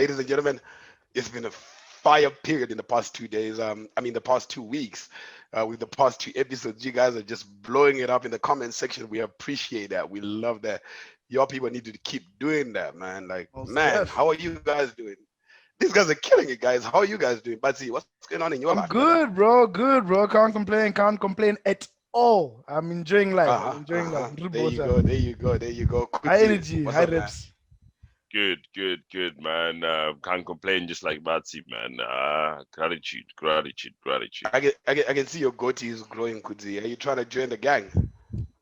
ladies and gentlemen, it's been a fire period in the past 2 days. The past 2 weeks, with the past two episodes. You guys are just blowing it up in the comment section. We appreciate that. We love that. Your people need to keep doing that, man. Like, Most man, def. how are you guys doing? These guys are killing it, guys. How are you guys doing? Batsy, what's going on in your life, I'm brother? good, bro. Good, bro. Can't complain. Can't complain at all. I'm enjoying life. I'm Uh-huh, enjoying life. uh-huh. There you Ribota. go, there you go, there you go. High Kudzi, energy, what's high up, man? reps. Good, man. Can't complain, just like Batsy, man. Gratitude. I can see your goatee is growing, Kudzi. Are you trying to join the gang?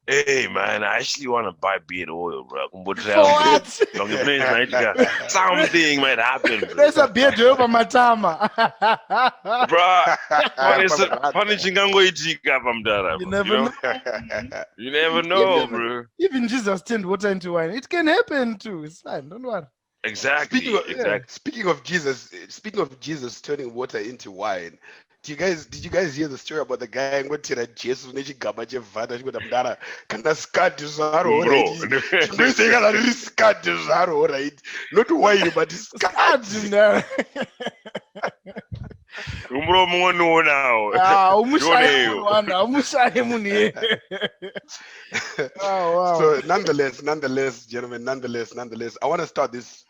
Hey, man, I actually want to buy beard oil, bro. For what? Long place, man. Something might happen, bro. There's a beard over Matama. Bro, Pamrata. funny chingangoitika pamdara, You bro. never know. You never You know, never bro. Even Jesus turned water into wine. It can happen too. It's fine. Don't worry. Speaking Exactly, of Yeah. exactly. speaking of Jesus turning water into wine, did you guys hear the story about the guy ngotira Jesus nechigaba chevhata chikuti mdara kana skati zvaro Bro. right chingoisa kana riri skati zvaro right not wine but Scarred skati. him there. Umuromo wanonawo. Umushaye Yoneyo. munwana, umushaye muni. Oh wow. So nonetheless, gentlemen, nonetheless, I want to start this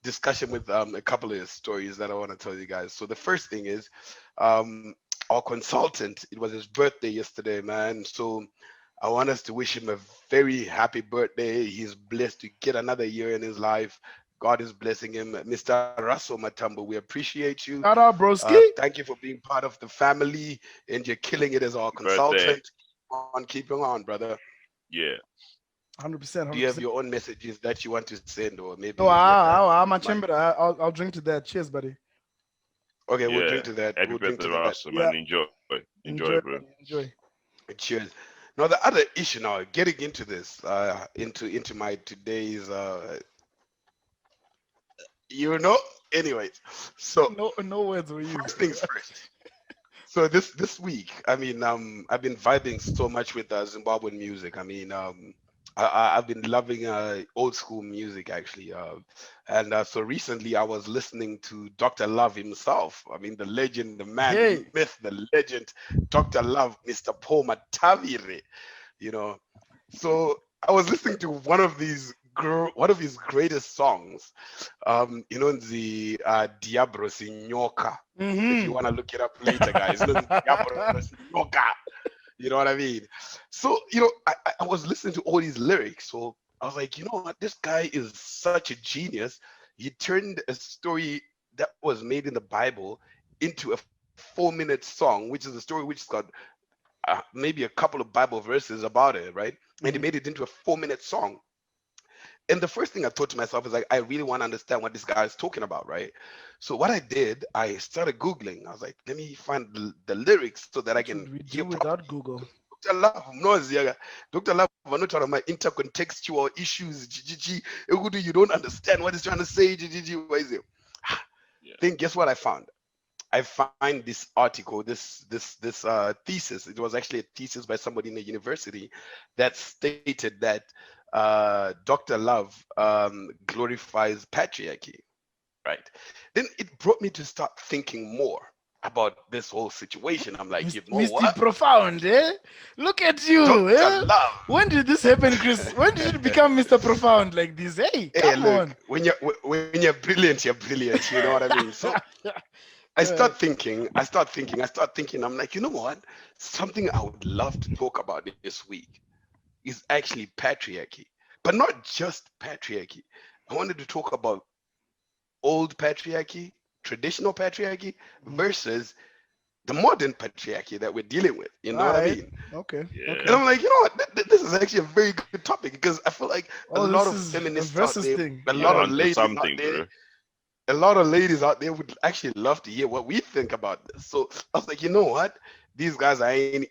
discussion with a couple of stories that I want to tell you guys. So the first thing is um, our consultant. It was his birthday yesterday, man. So I want us to wish him a very happy birthday. He's blessed to get another year in his life. God is blessing him, Mr. Russell Matambo. We appreciate you. Shout out, broski. Thank you for being part of the family, and you're killing it as our Birthday. consultant. Keeping on, brother. Yeah. 100%. Do you have 100%. your own messages that you want to send, or maybe Oh, I'm a like, chamber. I'll drink to that. Cheers, buddy. okay, we'll Yeah. drink to that. Happy We'll drink birthday, to that. Rasta, Yeah. man. Enjoy, Enjoy, bro. buddy. Enjoy. Cheers. Now the other issue now, getting into this, into my today's, you know, anyways. So No words were used. first things first. So this week, I've been vibing so much with Zimbabwean music. I've been loving old school music actually, so recently I was listening to Dr. Love himself. I mean, the legend, the man, the Hey. myth, the legend, Dr. Love, Mr. Paul Matavire. You know, so I was listening to one of his greatest songs, the Diablo Signoka. If you want to look it up later, guys, Diablo Signoka. You know what I mean? So, I was listening to all these lyrics. So I was like, you know what? This guy is such a genius. He turned a story that was made in the Bible into a 4-minute song, which is a story which has got maybe a couple of Bible verses about it, right? And he Mhm. made it into a 4-minute song. And the first thing I thought to myself is like, I really want to understand what this guy is talking about, right? So what I did, I started Googling. I was like, let me find the lyrics so that I What can would we hear do without Google? Dr. Love knows, yeah. Dr. Love, I'm not talking about intercontextual issues. You don't understand what he's trying to say. What is it? Yeah. Then guess what I found? I find this article, this thesis. It was actually a thesis by somebody in the university that stated that Dr. Love glorifies patriarchy, right? Then it brought me to start thinking more about this whole situation. I'm like, you know Mr. what? Profound, eh? Look at you, Dr. eh? Love. When did this happen, Chris? When did you become Mr. Profound like this? Hey, Hey, come look, on. when you're brilliant, you're brilliant. You know what I mean? So I start thinking. I'm like, you know what? Something I would love to talk about this week is actually patriarchy, but not just patriarchy. I wanted to talk about old patriarchy, traditional patriarchy versus the modern patriarchy that we're dealing with. You know what I Alright. mean? Okay. Yeah. And I'm like, you know what? This is actually a very good topic because I feel like a Oh, lot this of is a feminists out versus there, thing. a You're lot of onto ladies out something, there, bro. a lot of ladies out there would actually love to hear what we think about this. So I was like, you know what? These guys they ain't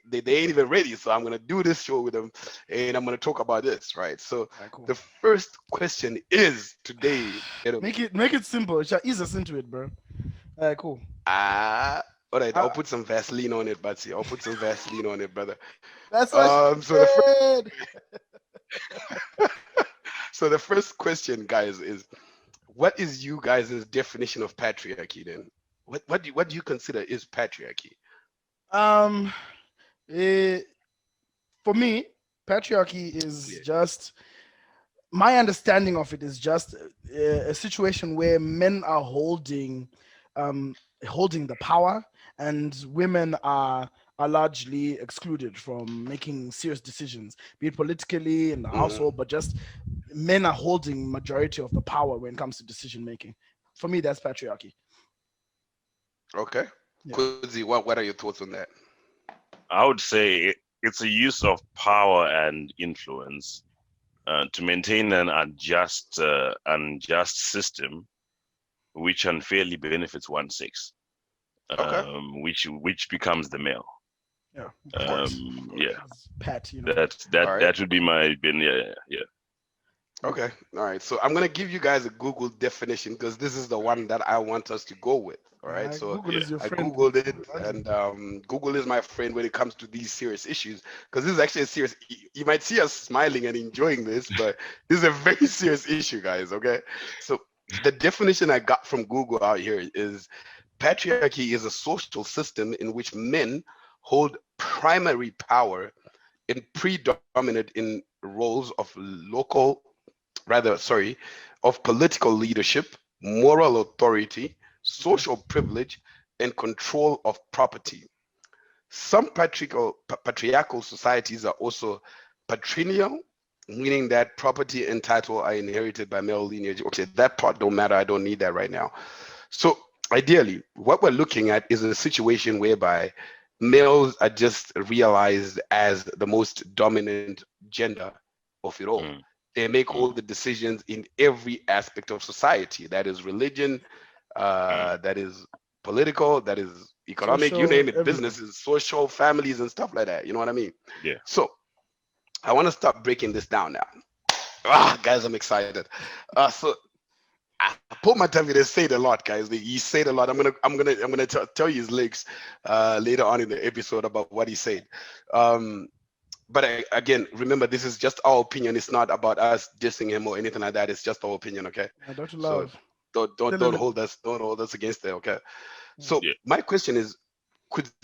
even ready. So I'm gonna do this show with them and I'm gonna talk about this, right? So Alright, cool. the first question is today, gentlemen. Make it simple. It shall ease us into it, bro. Alright, cool. All right, I'll Uh, put some Vaseline on it, Batsy. I'll put some Vaseline on it, brother. that's what she So the said. so the first question, guys, is what is you guys' definition of patriarchy then? What do you consider is patriarchy? Um, eh, for me, patriarchy is Yeah. just my understanding of it is just a situation where men are um, holding the power, and women are largely excluded from making serious decisions, be it politically in the Mhm. household, but just men are holding majority of the power when it comes to decision making. For me, that's patriarchy. Okay. Yeah. Kuzi, what are your thoughts on that? I would say it's a use of power and influence to maintain an unjust system which unfairly benefits one sex, Okay. which becomes the male. Yeah. Of Pat. course. Of course. Yeah, Pat, you know. that All right. that would be my opinion. Yeah. Okay. All right. So I'm gonna give you guys a Google definition because this is the one that I want us to go with. All right. So Google is your I friend. googled it, and Google is my friend when it comes to these serious issues because this is actually a serious. You might see us smiling and enjoying this, but this is a very serious issue, guys. Okay. So the definition I got from Google out here is patriarchy is a social system in which men hold primary power and predominate in roles of of political leadership, moral authority, social privilege, and control of property. Some patriarchal societies are also patrilineal, meaning that property and title are inherited by male lineage. Okay, that part don't matter. I don't need that right now. So ideally, what we're looking at is a situation whereby males are just realized as the most dominant gender of it all. Mm, They make mm, all the decisions in every aspect of society. That is religion, mm. that is political, that is economic, you Social, name it, everything. businesses, social, families, and stuff like that. You know what I mean? Yeah. So I want to start breaking this down now. Guys, I'm excited. So Paul Matavide said a lot, guys. He said a lot. I'm gonna tell you his links later on in the episode about what he said. Um, but again, remember, this is just our opinion. It's not about us dissing him or anything like that. It's just our opinion, okay? Dr. So Love. don't hold us against it, okay? So Yeah. my question is,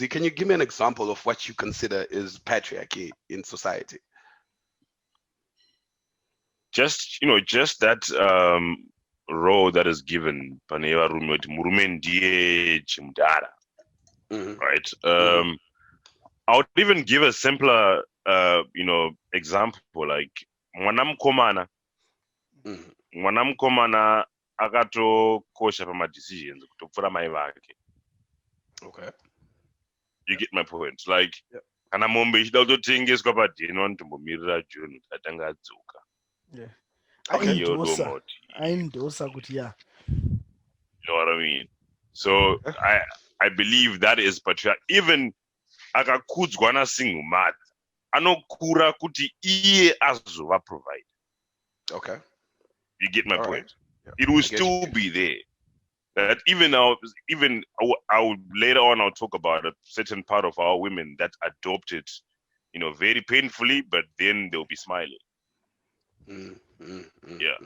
can you give me an example of what you consider is patriarchy in society? Just that role that is given paneva rume kuti murume ndiye chimudhara, Hmm. right? Hmm. I would even give a simpler example, like mwana mukomana Hmm. mwana mukomana akatokosha pamadecisions kutopfuura mai vake. Okay. You get my point? Like Yeah. kana mombe ichida kutotengeswa padheni vanotombomirira John kuti atange adzoka. Yeah. Okay. Iyo domoti. Aindosa kuti yeah. You know what I mean? So I believe that is patriarchy. Even akakudzwa nasingle mother, anokura kuti iye azova provide. Okay. You get my All right. point? It will I get still you. be there. That even I will later on I'll talk about a certain part of our women that adopted, very painfully, but then they'll be smiling. Yeah.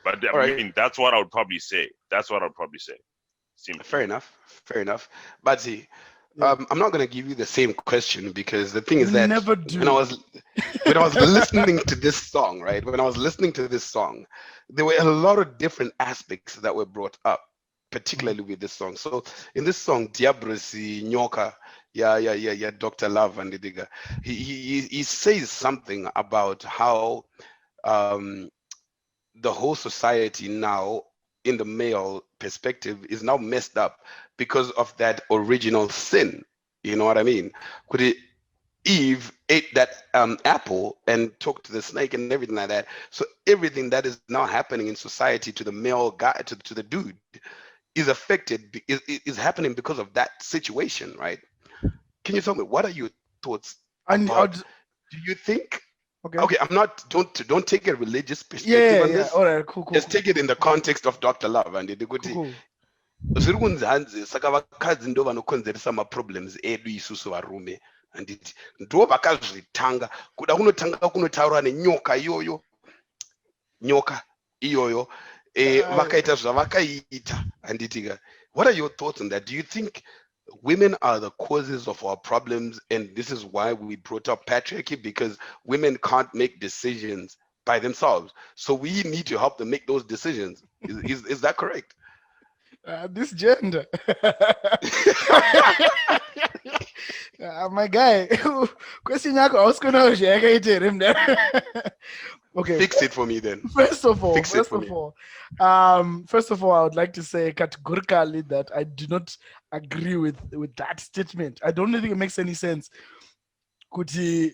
But I All right. mean, that's what I would probably say. Simply. Fair enough. Fair enough. But see, Yeah. I'm not gonna give you the same question because the thing is We that never when I do. was when I was listening to this song, right? When I was listening to this song, there were a lot of different aspects that were brought up, particularly with this song. So in this song, Diabrisi Nyoka, yeah, Dr. Love and the Digger, he says something about how um, the whole society now, in the male perspective, is now messed up because of that original sin. You know what I mean? Could it Eve ate that apple and talked to the snake and everything like that. So everything that is now happening in society to the male guy, to the dude, is affected, is happening because of that situation, right? Can you tell me what are your thoughts And about? Do you think? okay. Okay, I'm not. Don't take a religious perspective Yeah, on yeah. this. All right, cool. Just take it in the context of Dr. Love and the good. Cool. Zviri kunzi hanzi saka vakadzi ndo vanokonzeresa maproblems edu isusu varume, handiti ndo vakazvitanga kuda kunotanga kunotaura nenyoka iyoyo, nyoka iyoyo vakaita zvavakaita handitika. What are your thoughts on that? Do you think women are the causes of our problems, and this is why we brought up patriarchy, because women can't make decisions by themselves, so we need to help them make those decisions? Is that correct? This gender. My guy, question yako hausikuna ushiyakaite him there. Okay. Fix it for me then. First of all, Fix it for me. first of all, I would like to say categorically that I do not agree with that statement. I don't think it makes any sense.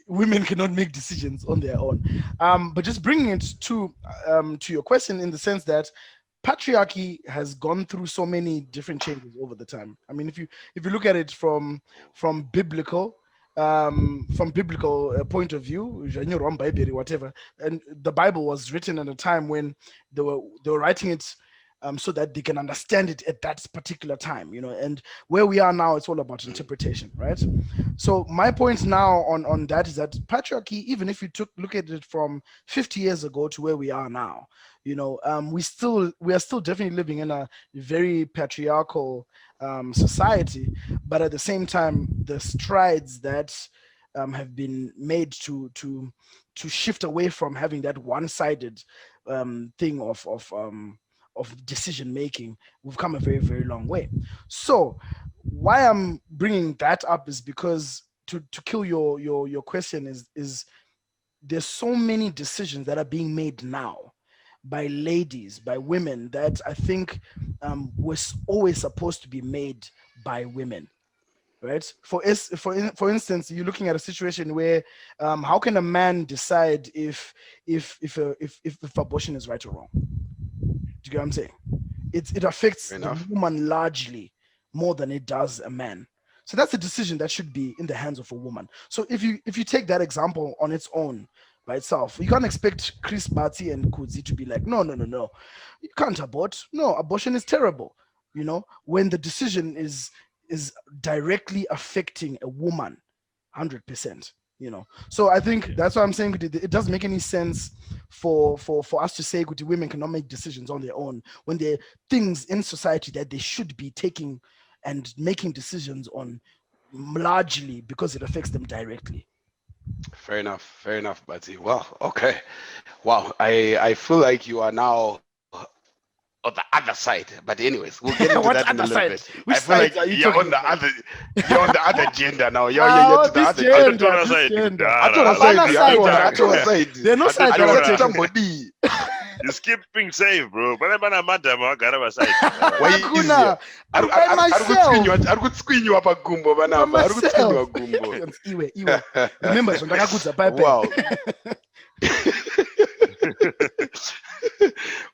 Women cannot make decisions on their own. But just bringing it to your question, in the sense that patriarchy has gone through so many different changes over the time. I mean, if you look at it from biblical point of view, whatever, and the Bible was written at a time when they were writing it so that they can understand it at that particular time, and where we are now, it's all about interpretation, right? So my point now on that is that patriarchy, even if you look at it from 50 years ago to where we are now, we are still definitely living in a very patriarchal society, but at the same time, the strides that have been made to shift away from having that one-sided thing of decision making, we've come a very, very long way. So why I'm bringing that up is because to kill your question is there's so many decisions that are being made now by ladies, by women, that I think was always supposed to be made by women, right? For instance, you're looking at a situation where how can a man decide if abortion is right or wrong? Do you get what I'm saying? It affects Fair the enough. woman largely more than it does a man. So that's a decision that should be in the hands of a woman. So if you take that example on its own by itself, you can't expect Chris Barty and Kudzi to be like, no, you can't abort. No, abortion is terrible. When the decision is directly affecting a woman, 100%. So I think that's why I'm saying it doesn't make any sense for us to say women cannot make decisions on their own when there are things in society that they should be taking and making decisions on, largely because it affects them directly. Fair enough, Bati. Well, okay. Wow, I feel like you are now on the other side. But anyways, we'll get into that What in a other little side? bit. I Which feel like sides are you you're on talking the about? other you're on the other gender now. You're to the This other gender. gender, Atona this side. gender. Atona Havana side, side, atona Atona. side. There are no sides that are Atona. Accept taken. somebody. You're skipping safe, bro. Bana madam wagara side. Why easier? Hakuna. I'm by myself. Ari kutswinyiwa pagumbo By vanapa. Ari kutswinyiwa myself. gumbo. Iwe. Remember, zvandakakudza pipe. Wow.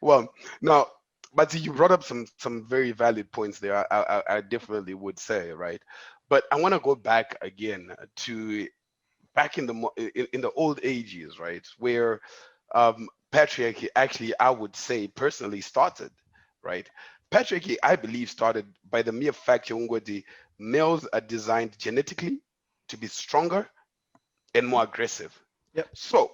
Well, now, but you brought up some very valid points there. I definitely would say, right? But I want to go back again to back in in the old ages, right, where patriarchy actually, I would say personally, started, right? Patriarchy, I believe, started by the mere fact the males are designed genetically to be stronger and more aggressive. Yep. So,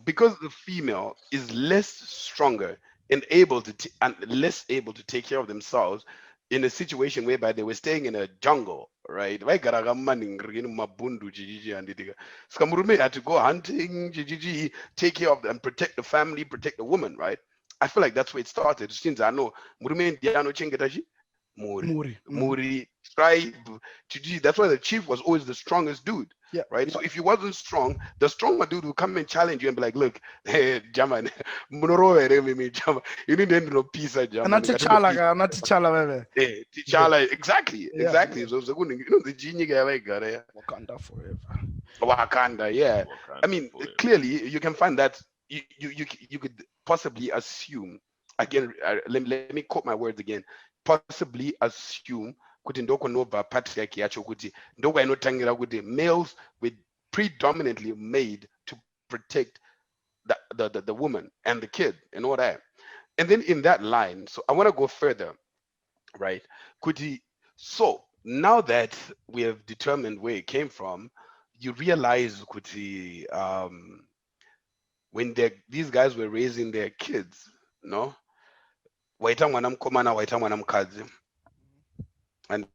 because the female is less stronger and and less able to take care of themselves in a situation whereby they were staying in a jungle, right? Vaigara mumabundu chichichi handitika. Saka murume had to go hunting, chichichi, take care of and protect the family, protect the woman, right? I feel like that's where it started. Since I know murume ndiano chengetachi muri tribe, chichichi. That's why the chief was always the strongest dude. Yeah. Right. So if you wasn't strong, the stronger dude would come and challenge you and be like, look, hey, Jaman, you need no peace, Jaman. Not T'Challa, Eh, T'Challa, exactly. Yeah. So the genie guy like Wakanda forever. Wakanda, yeah. I mean, clearly you can find that you could possibly assume again. Let me quote my words again. Possibly assume kuti ndoko nobva patriarchy yacho kuti ndoko inotangira kuti males were predominantly made to protect the woman and the kid and all that. And then in that line, so I want to go further, right? Kuti, so now that we have determined where it came from, you realize kuti when these guys were raising their kids, no, waita mwana mukomana waita mwana mukadzi. And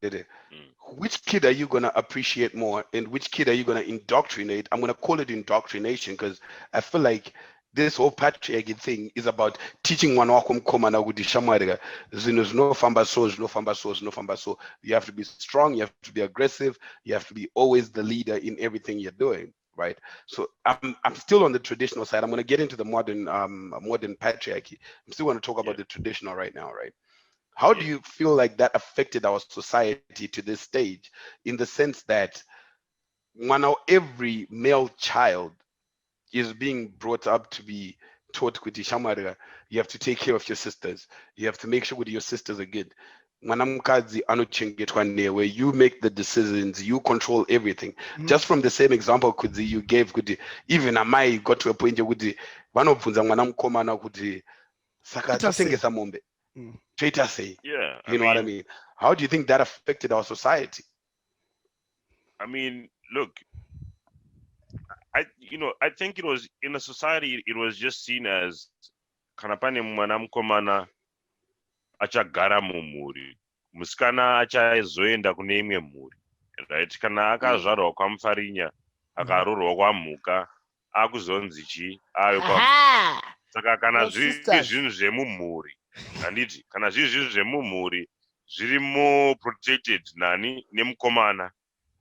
which kid are you going to appreciate more, and which kid are you going to indoctrinate? I'm going to call it indoctrination because I feel like this whole patriarchy thing is about teaching mwana wako mukomana kuti shamwari zvinhu zvinofamba so zvinofamba so zvinofamba so. You have to be strong, you have to be aggressive, you have to be always the leader in everything you're doing, right? So I'm still on the traditional side. I'm going to get into the modern patriarchy. I'm still going to talk about the traditional right now, right? How do you feel like that affected our society to this stage, in the sense that now every male child is being brought up to be taught kuti shamwari, you have to take care of your sisters, you have to make sure that your sisters are good. Mwana mukadzi anochengetwa newe, you make the decisions, you control everything. Just from the same example kuti you gave, kuti even amai got to a point kuti vanobvunza mwana mukomana kuti saka totengesa mombe. Say, yeah, you know what I mean? How do you think that affected our society? I mean, look, I think it was in a society, it was just seen as kanapane mwana mukomana achagara mumhuri, musikana achazoenda kune imwe mhuri, right? Kana akazvarwa kwamufarinya akarorwa kwamhuka akuzonzi chi ave kwa. Saka kana zviri zvinhu zvemumhuri, handiti kana zviri zvinhu zvemumhuri zviri more protected nani nemukomana,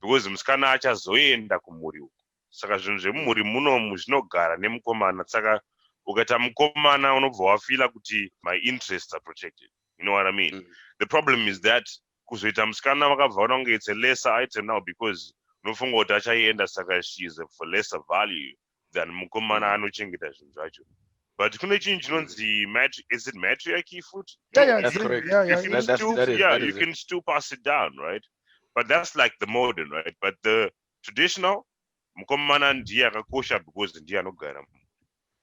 because musikana achazoenda kumhuri uko. Saka zvinhu zvemumhuri munomu zvinogara nemukomana. Saka ukaita mukomana unobva wafila kuti my interests are protected. You know what I mean? The problem is that kuzoita musikana vakabva vaona kunge it's a lesser item now, because unofunga kuti achaienda, saka she is of lesser value than mukomana anochengeta zvinhu zvacho. But kune chinhu chinonzi is it matriarchy foot? Yeah, that's correct. You can still pass it down, right? But that's like the modern, right? But the traditional, mukomana ndiye akakosha because ndiye anogara.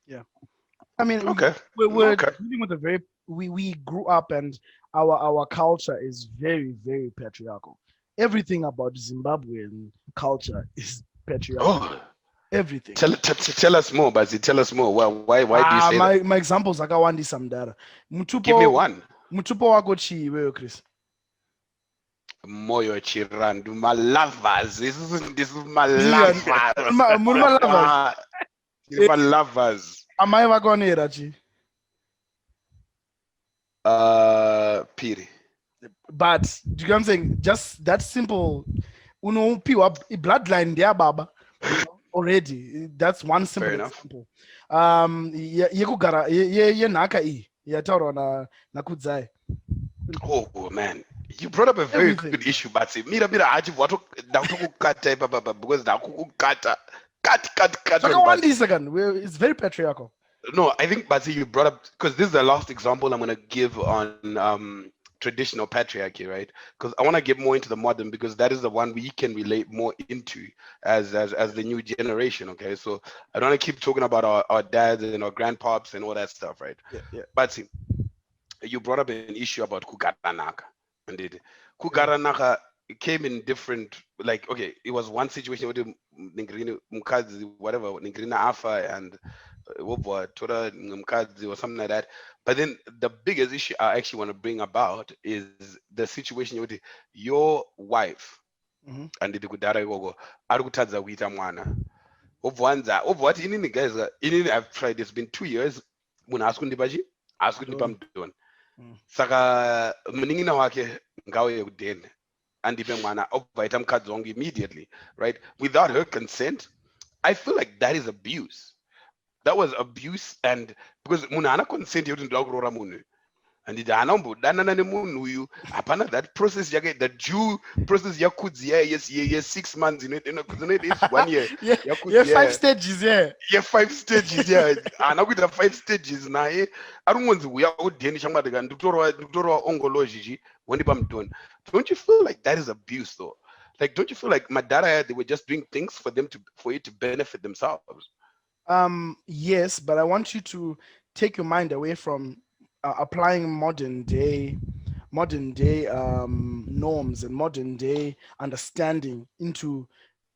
Yeah, I mean, we're dealing with a very we grew up, and our culture is very, very patriarchal. Everything about Zimbabwean culture is patriarchal. Everything. Tell us more, Bazi. Tell us more. Why do you say that? My examples akawandi samdara. Give me one. Mutupo wako chi wewe Chris? Moyo chirandu, my lovers. This is my lovers. My lovers. My lovers. Am I ever gonna hear that? Piri. But do you know what I'm saying? Just that simple. Uno piwa bloodline there, baba. Already, that's one simple example. Yekugara ye naka I yataura na kudzai. Oh man, you brought up a very good issue, Batsi. Mira achi watu kukata baba, because kukata cut. It's very patriarchal. No, I think Batsi, you brought up, because this is the last example I'm gonna give on traditional patriarchy, right? Because I want to get more into the modern, because that is the one we can relate more into as the new generation. Okay, so I don't want to keep talking about our dads and our grandpops and all that stuff, right? Yeah. But see, you brought up an issue about kugaranaka, and kugaranaka came in different, like, okay, it was one situation with Ningrina Mkazi, whatever, Ningrina Afa and Tora Mkazi or something like that. But then the biggest issue I actually want to bring about is the situation with your wife and the kudara gogo arukutaza kuita mwana. What inini guys, I've tried, it's been 2 years. Muna askundibaji, askundibam. Saka mningina wake ngawe udene. And mwana ovaita mkazi wangu immediately, right? Without her consent. I feel like that is abuse. That was abuse, and because munana consent you didn't rora munu. And the anombo danana munu you apana that process yake, the due process yakuzia yes 6 months in it, it's 1 year. Yeah, 5 stages, yeah. Yeah, 5 stages, yeah. And with the 5 stages na I don't want to we are deni shamba de ndutoro ongoloji when I'm doing. Don't you feel like that is abuse though? Like, don't you feel like Madara, they were just doing things for it to benefit themselves? Yes, but I want you to take your mind away from applying modern day norms and modern day understanding into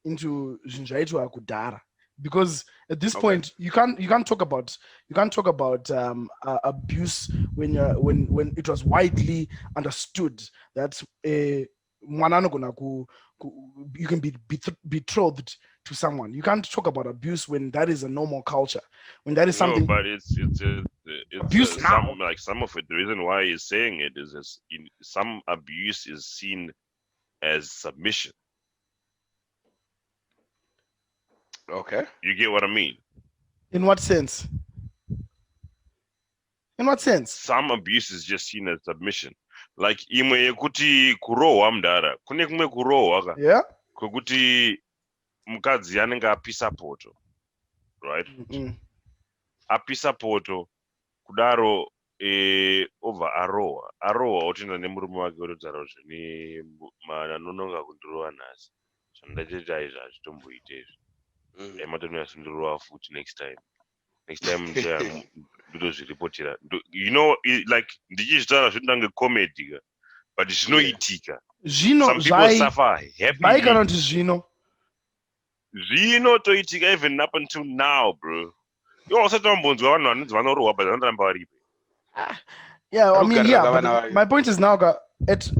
Jinjaitu Akudara. because at this point you can't talk about abuse when it was widely understood that mwana anogona you can be betrothed to someone. You can't talk about abuse when that is a normal culture, when that is something. No, but it's abuse now. some of it. The reason why he's saying it is some abuse is seen as submission. Okay. You get what I mean? In what sense? In what sense? Some abuse is just seen as submission. Like imwe yekuti kurohwa mudhara, kune kumwe kurohwa Yeah. kwekuti mukadzi anenge apisa poto, right? Apisa poto kudaro over arohwa otoenda nemurume wake ototaura kuti ni anononga kundirohwa nhasi, zvandachita izvi hazvitomboite izvi, ematonyasundirohwa futi next time ndotozviripotera. You know, like ndichizvitaura zvotange comedy ka, but zvinoitika. Some people suffer happily. Kana kuti zvinotoitika even up until now, bro. Iwo usati wambonzwa vanhu vanonzi vanorohwa but vanoramba varipo. Yeah, I mean, yeah, but my point is now at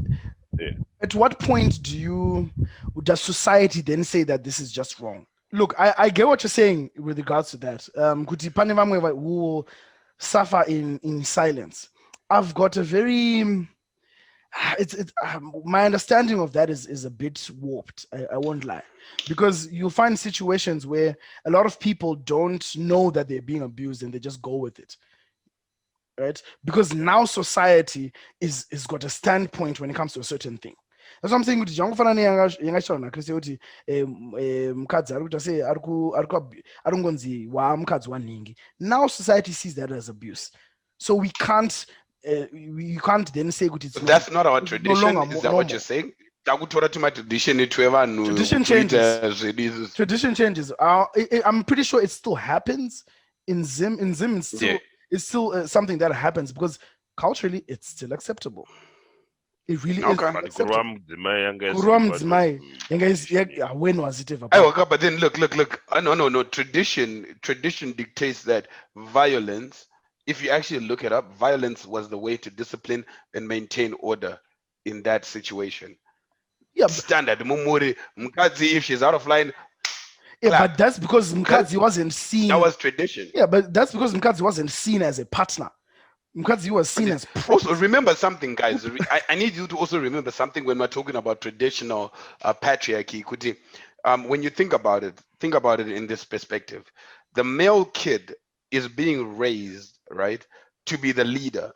what point does society then say that this is just wrong? Look, I get what you're saying with regards to that. Kuti pane vamwe who will suffer in silence. I've got a very my understanding of that is a bit warped. I won't lie, because you find situations where a lot of people don't know that they're being abused and they just go with it, right? Because now society is got a standpoint when it comes to a certain thing. That's what I'm saying. Kuti jangofanana yangashona Kristi kuti mukadzi ari kuita sei ari ngonzi wa mukadzi waningi. Now society sees that as abuse, so we can't then say kuti it's that's not our tradition. No, is that what you're saying? Tradition changes. I'm pretty sure it still happens in Zim. It's still something that happens because culturally it's still acceptable. It really is. When was it ever? But then look. No. Tradition dictates that violence, if you actually look it up, violence was the way to discipline and maintain order in that situation. Yeah. Standard. Mukadzi, if she's out of line. Yeah, but that's because Mukadzi wasn't seen. That was tradition. Yeah, but that's because Mukadzi wasn't seen as a partner. Mukadzi was seen as also remember something, guys. I need you to also remember something when we're talking about traditional patriarchy. When you think about it in this perspective. The male kid is being raised, right, to be the leader.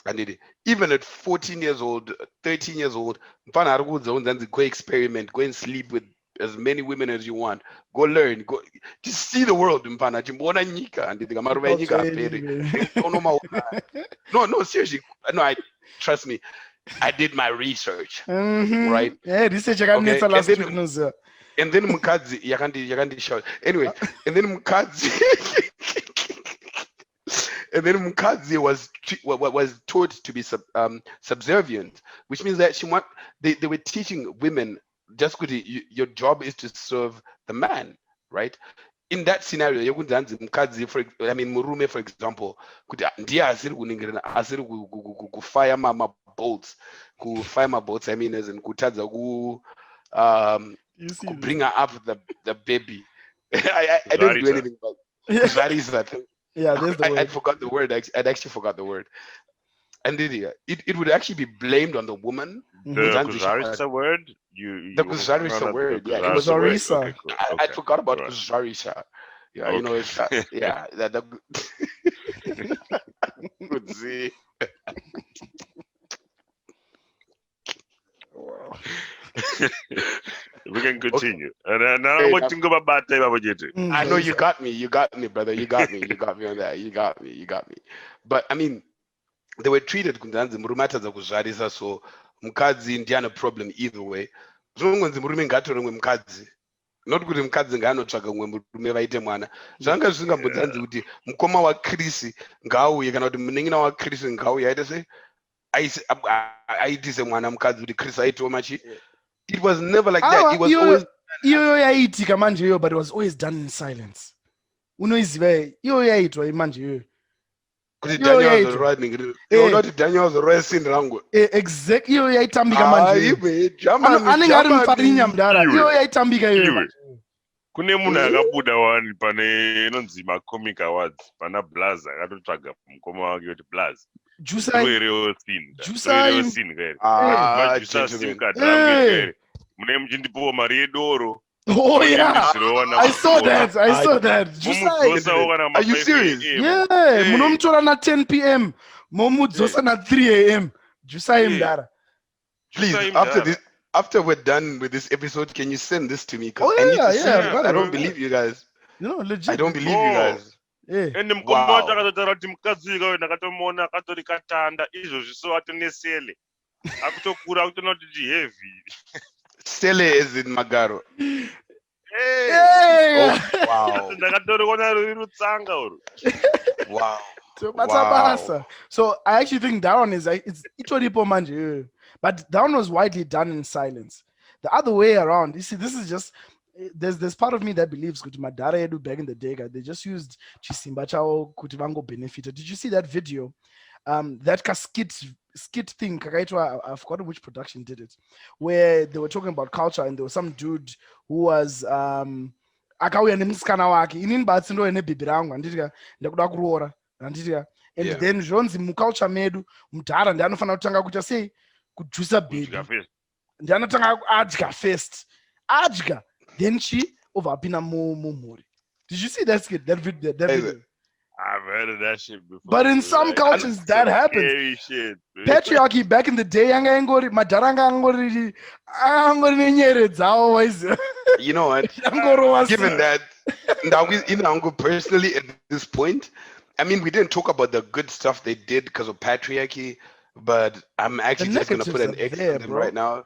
And even at 14 years old, 13 years old, go experiment, go and sleep with as many women as you want. Go learn. Go just see the world. No, seriously. No, trust me. I did my research. Right? Yeah, research. Okay. And then Mukadzi, you shout. Anyway, and then Mukadzi was taught to be subservient, which means that they were teaching women just your job is to serve the man, right? In that scenario, Murume, for example, fire my bolts, I mean, as in bring her up the baby. I don't do anything about that. Is that thing. Yeah, there's the word. I forgot the word. I'd actually forgot the word. And it would actually be blamed on the woman. The Kuzarisa word? The Kuzarisa word. Yeah, it was Arisa. Okay, cool. I forgot about Kuzarisa. Yeah, okay. You know, it's yeah. That could see. We can continue. And now I want to go about time. I know you got me, brother. You got me on that. You got me. But I mean, they were treated kundanzi murumata za kuzvarisa, so mukadzi ndiana problem either way. Zvongonzi murume ngatore mwe mukadzi. Not kuti mukadzi ngaanotsvaka mwe murume vaite mwana. Zvanga zvisingambonzanzi kuti mukoma wa Krisi ngauye kana kuti munengina wa Krisi ngauye aite sei aitise mwana mukadzi kuti Krisi aitewo machi. It was never like that. It was always Iyo yaitika manje iyo, but it was always done in silence. Unoiziva iyo yaitwa manje iyo. Kuti Iyo Daniel was yaitwa. riding. You know that Daniel was already seen rangu. Exact iyo yaitambika manje iyo. Iwe Germany Anenge ari mufarinya Germany. mudara. Iyo yaitambika iyo. Iwe. Kune munhu akabuda wani pane inonzi macomic awards pana Blaze akatotsvaga mukoma wake kuti Blaze. Jusai. Real scene. Jusai. Real scene guys. Gentlemen. Sim card rangu mune muchindipo mari yedoro. Oh yeah, I saw that. I saw that. Are you serious? Yeah, munomtora na 10 p.m. Momudzosa na 3 a.m. Jusai mdara. Please, after we're done with this episode, can you send this to me? Oh yeah. I don't believe you guys. No, legit. I don't believe you guys. Yeah. And mukoma wacho akatotaura kuti mukadzi uyu ndakatomona akatori katanda izvozvi so atonesele akutokura akutoona kuti heavy. Sele is in Magaro. Hey. Oh, wow. Ndakatoriona ruri rutsanga uru. Wow. So I actually think that one is it's itoripo manje, but that one was widely done in silence. The other way around, you see, this is just there's part of me that believes kuti madara edu back in the day, they just used chisimba chao kuti vango benefited. Did you see that video? That skit thing, I've forgotten which production did it, where they were talking about culture and there was some dude who was akauya nemusikana wake inini batsi ndo ene bhibi rangu handitika ndakuda kuroora handitika and then zvonzi muculture medu mudhara ndianofanira kutanga kuita sei kujuisa bhibi ndianotanga adya first adya then chi obva apinda mumhuri. Did you see that skit, that video? I've heard of that shit before. But in some cultures that happens. Shit, Patriarchy back in the day, madhara angori nenyere dzawo. You know what? Given that, personally at this point, I mean, we didn't talk about the good stuff they did because of patriarchy, but I'm actually just going to put an X on them right now.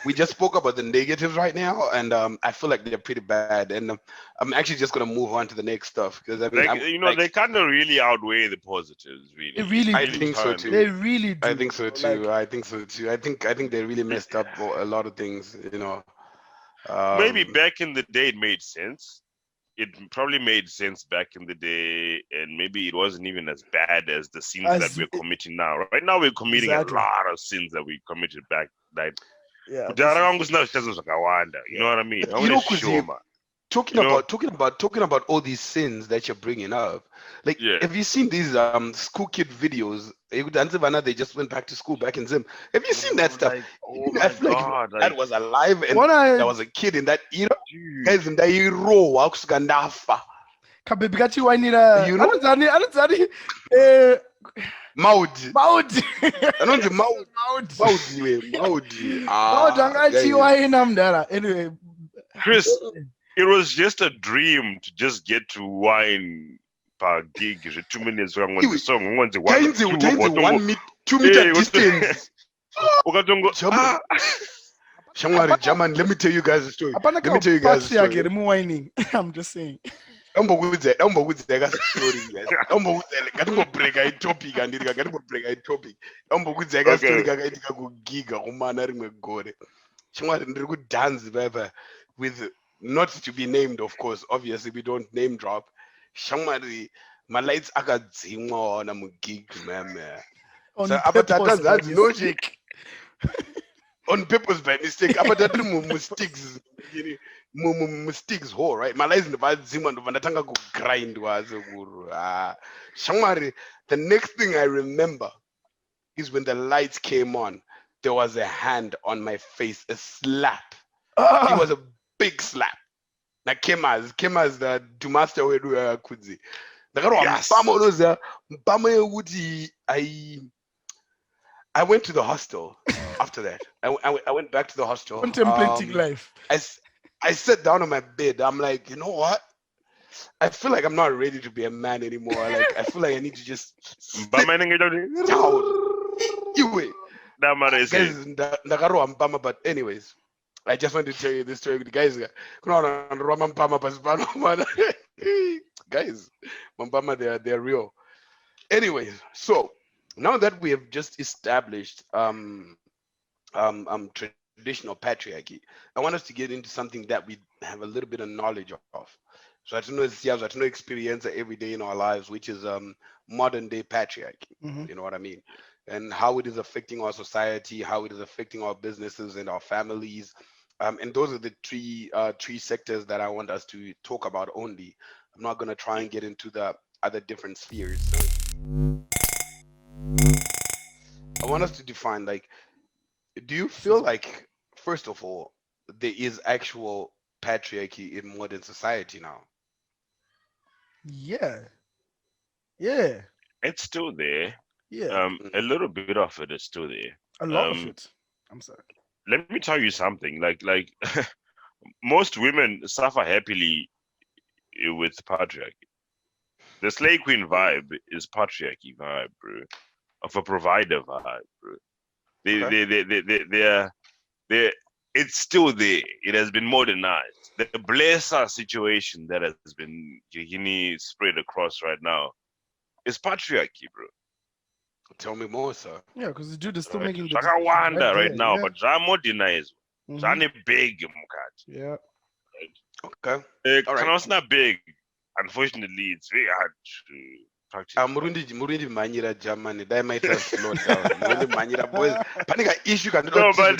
We just spoke about the negatives right now, and I feel like they're pretty bad. And I'm actually just going to move on to the next stuff because I mean, they kind of really outweigh the positives. Really, I think so too. They really do. I think so too. I think they really messed up a lot of things. You know, maybe back in the day it made sense. It probably made sense back in the day, and maybe it wasn't even as bad as the sins that we're committing now. Right now, we're committing a lot of sins that we committed back. Like, yeah, you know what I mean? Talking about all these sins that you're bringing up, like, have you seen these school kid videos? They just went back to school back in Zim. Have you seen that stuff? I feel like that was alive and there was a kid in that era. Guys, in the hero, Kabebi kati wainira. You know? Anozani. Maudi. Anonzi Maudi. Angachi waina mdara. Anyway. Chris, it was just a dream to just get to wine per gig. 2 minutes long on the song. 2 meter distance. Shamwari, German, let me tell you guys a story. I'm just saying. Don't break a topic and break a topic. Shamwari dance with not to be named, of course. Obviously, we don't name drop. Shamwari, my lights are on a gig, man. So that's logic. On purpose by mistake. Mistakes whole, right? My life in the Ziman of Vanatanga go grind was Shamari. The next thing I remember is when the lights came on, there was a hand on my face, a slap. It was a big slap. Na Kemas the Dumaster Wedu Kudzi. I went to the hostel after that. I went back to the hostel. Contemplating life. I sat down on my bed. I'm like, you know what? I feel like I'm not ready to be a man anymore. Like, I feel like I need to just sit down. But anyways, I just want to tell you this story. Guys, guys, they're real. Anyways, so now that we have just established traditional patriarchy, I want us to get into something that we have a little bit of knowledge of. So I don't know, I don't know experience every day in our lives, which is modern day patriarchy. Mm-hmm. You know what I mean? And how it is affecting our society, how it is affecting our businesses and our families. And those are the three sectors that I want us to talk about only. I'm not gonna try and get into the other different spheres. So I want us to define, like, do you feel like, first of all, there is actual patriarchy in modern society now? Yeah. Yeah. It's still there. Yeah. A little bit of it is still there. A lot of it. I'm sorry. Let me tell you something. Like most women suffer happily with patriarchy. The slay queen vibe is patriarchy vibe, bro. Of a provider vibe, bro. Okay. They're it's still there. It has been modernized. The blesser situation that has been spread across right now is patriarchy, bro. Tell me more, sir. Yeah, because the dude is still Right? making the Zvakawanda right now, yeah. but zvaamodernized. Mhm. Zvane big mukati. Yeah. Okay. All right. Kana usina big, unfortunately, it's very hard to practice. Murundi manyira Germany, that might have slowed down. Murundi manyira boys. Panika issue can No, but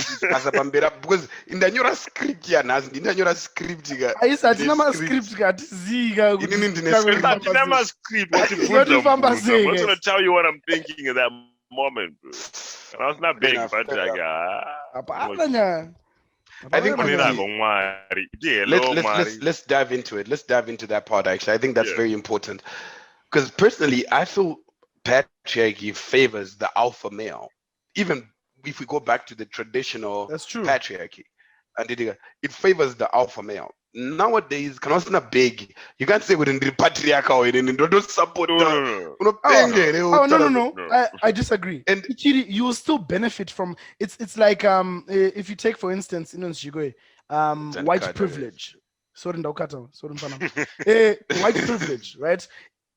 because in the neural script here, in the neural script here. Aisa atina mascript katiziga Inini ndine it's script. not in script. What you Not put if I'm I'm saying not it. gonna tell you what I'm thinking at that moment, bro. And I was not big, Enough, but fair like, Apana nya. I think Apana we nya. need let's dive into it. Let's dive into that part. Actually, I think that's very important, because personally, I feel patriarchy favors the alpha male. Even if we go back to the traditional That's true. patriarchy, and it favors the alpha male. Nowadays, not big. You can't say within the patriarchal and don't support the. No. I disagree. And Ichiri, you will still benefit from it's like if you take for instance white privilege. White privilege, right?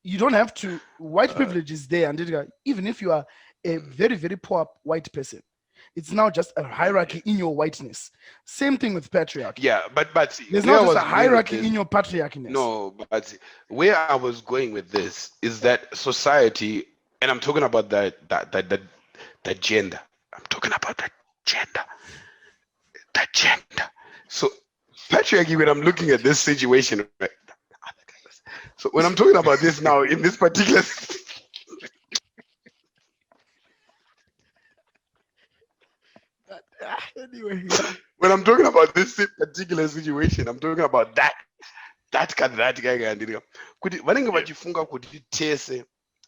You don't have to white privilege is there, and even if you are a very, very poor white person, it's now just a hierarchy in your whiteness. Same thing with patriarchy. Yeah, but there's not just a hierarchy in your patriarchiness. No, but where I was going with this is that society, and I'm talking about that gender. I'm talking about that gender. That gender. So patriarchy, when I'm looking at this situation, right? So when I'm talking about this now in this particular anyway, when I'm talking about this particular situation, I'm talking about that guy.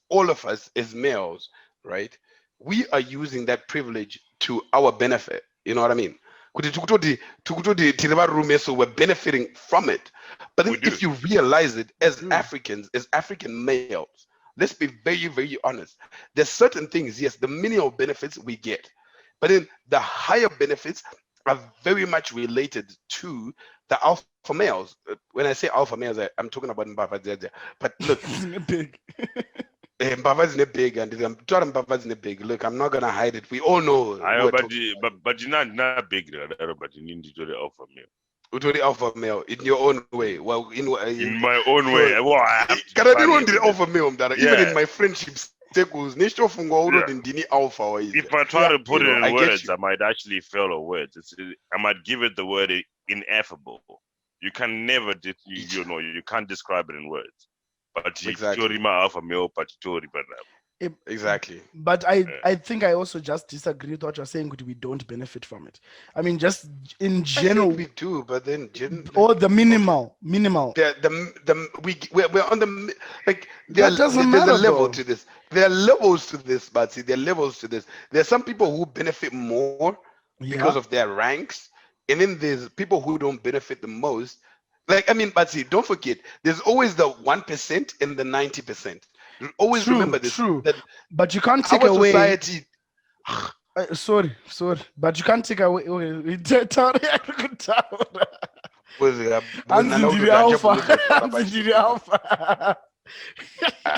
All of us as males, right? We are using that privilege to our benefit. You know what I mean? So we're benefiting from it. But then if you realize it as Africans, as African males, let's be very, very honest. There's certain things, yes, the minimal benefits we get, but then the higher benefits are very much related to the alpha males. When I say alpha males, I'm talking about Mbavazi. But look, big. Mbavazi big, and I'm talking Mbavazi big. Look, I'm not gonna hide it. We all know. But you're not big, but you need to do the alpha male. The alpha male in your own way. Well, in my own way. Well, I have to the alpha male. Even in my friendships. If I try to put it in words, I might actually fail at words. I might give it the word ineffable. You can never, you can't describe it in words. But exactly. Exactly. But I think I also just disagree with what you're saying. We don't benefit from it. I mean, just in general, we do. But then, or the minimal. We're on the like. There's a level to this. There are levels to this, but see, there are levels to this. There are some people who benefit more because of their ranks, and then there's people who don't benefit the most. Like, I mean, but see, don't forget, there's always the 1% and the 90%. Always remember this. True. But you can't take away. Society. Sorry. But you can't take away.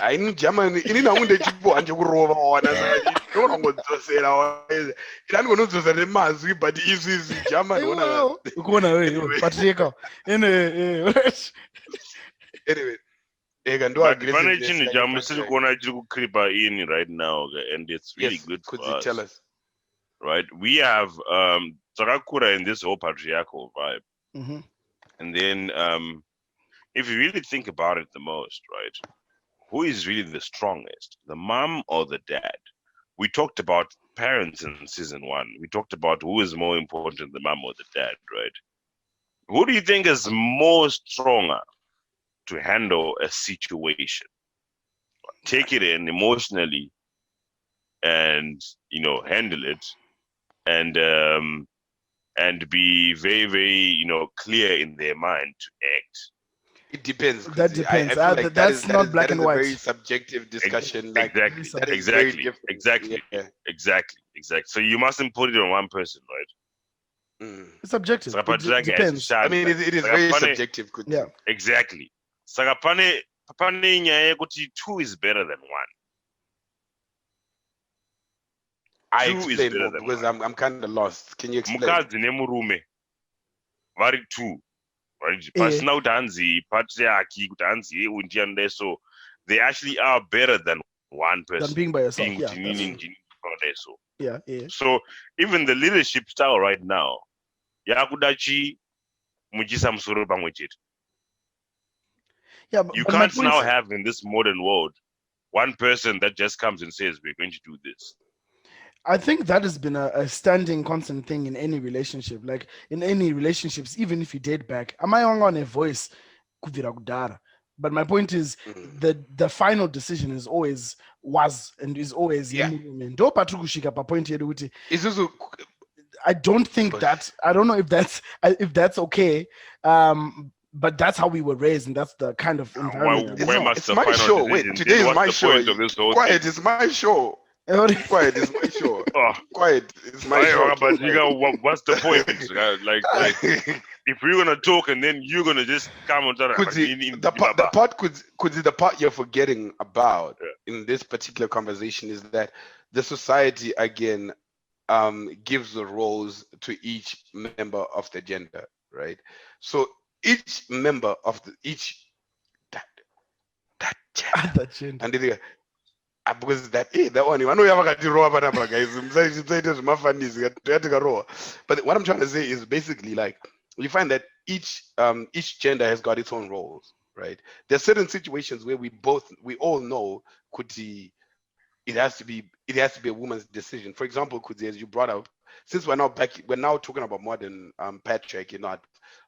I know German. don't know what to say now. It ain't gonna do the mazwi, but easy German one. Wow. Ukona Anyway, patriarchal. anyway, I can do But pane aggressiveness chinhu like a chamusiri patriarch. kuona chiri kukripa in right now, okay, and it's really Yes, good could for you tell us, us? right? We have takakura in this whole patriarchal vibe, Mhm. and then if you really think about it the most, right? Who is really the strongest, the mom or the dad? We talked about parents in season one. We talked about who is more important, the mom or the dad, right? Who do you think is more stronger to handle a situation, take it in emotionally, and handle it, and be very, very clear in their mind to act. It depends, That because I depends. feel like that is That's that not is black that and is a very white. subjective discussion. Like Very Exactly, that is subjective. very exactly, different. exactly, Yeah. exactly. So you mustn't put it on one person, right? Mm. It's subjective. Saka It patriarchy has depends. I shine. mean, it is Saka very pane subjective, Yeah. Kuti. exactly. Saka pane nyaya yekuti two is better than one. I Two is explain better more than because one. I'm kind of lost. Can you explain? Mukadzi nemurume vari two, right? Eh, Pasina kuti hanzi patriarchy kuti hanzi uyu ndiye so they actually are better than one person than being by being yourself. kuti Yeah, nini that's true. ndini ndinoda so. Yeah, yeah. So even the leadership style right now yakuda muchisa musoro pamwe chete. Yeah, You but my can't point, now have in this modern world one person that just comes and says we're going to do this. I think that has been a standing constant thing in any relationship. Like in any relationships, even if you date back, am I on a voice? Kuvira kudara. But my point is Mm. the final decision is always was and is always Yeah. yemurume. Ndo patiri kusvika papoint yedu kuti It's also I don't think that I don't know if that's okay. But that's how we were raised, and that's the kind of environment that we Why saw. must it's the my final show. decision? Wait, today Then is what's my the show. point of this whole Quiet, thing? it's my show. Quiet, it's my show. Oh, Quiet, it's my show. but Keep quiet. what's the point? Like if we're gonna talk and then you're gonna just come on top Could the part could the part you're forgetting about in this particular conversation is that the society again gives the roles to each member of the gender, right? So each member of that that gender Other gender. and the because that one I know you have got row panapa guys. But what I'm trying to say is basically like you find that each gender has got its own roles, right? There's certain situations where we all know could it has to be a woman's decision. For example, could as you brought up, since we're now talking about modern patriarchy, not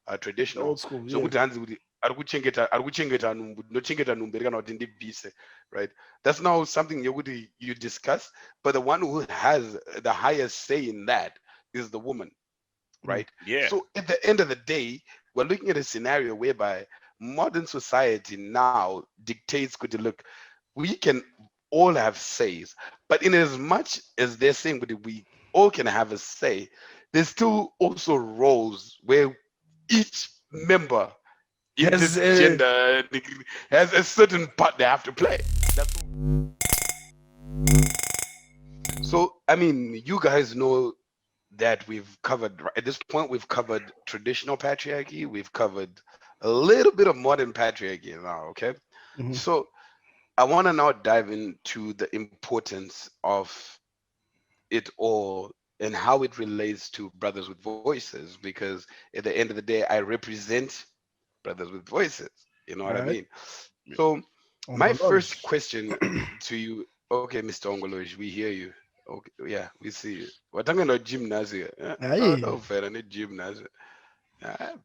The traditional. old school, So yeah. kuti hanzi kuti ari kuchengeta nhumbu ndinochengeta nhumbu kana kuti ndibvise, right? That's now something you discuss, but the one who has the highest say in that is the woman, right? yeah. So at the end of the day, we're looking at a scenario whereby modern society now dictates, could you look, we can all have says, but in as much as they're saying that we all can have a say, there's still also roles where each member in Has, this gender has a certain part they have to play. That's all. So I mean, you guys know that we've covered at this point. We've covered traditional patriarchy. We've covered a little bit of modern patriarchy now. Okay, Mhm. so I want to now dive into the importance of it all and how it relates to Brothers with Voices, because at the end of the day, I represent Brothers with Voices. You know what I Right. mean? So, my first Ongoloj. question to you, okay, Mr. Ongoloj, we hear you. Okay, yeah, we see you. We're talking about gymnasia. No, Aye. no, fair, any gymnasia.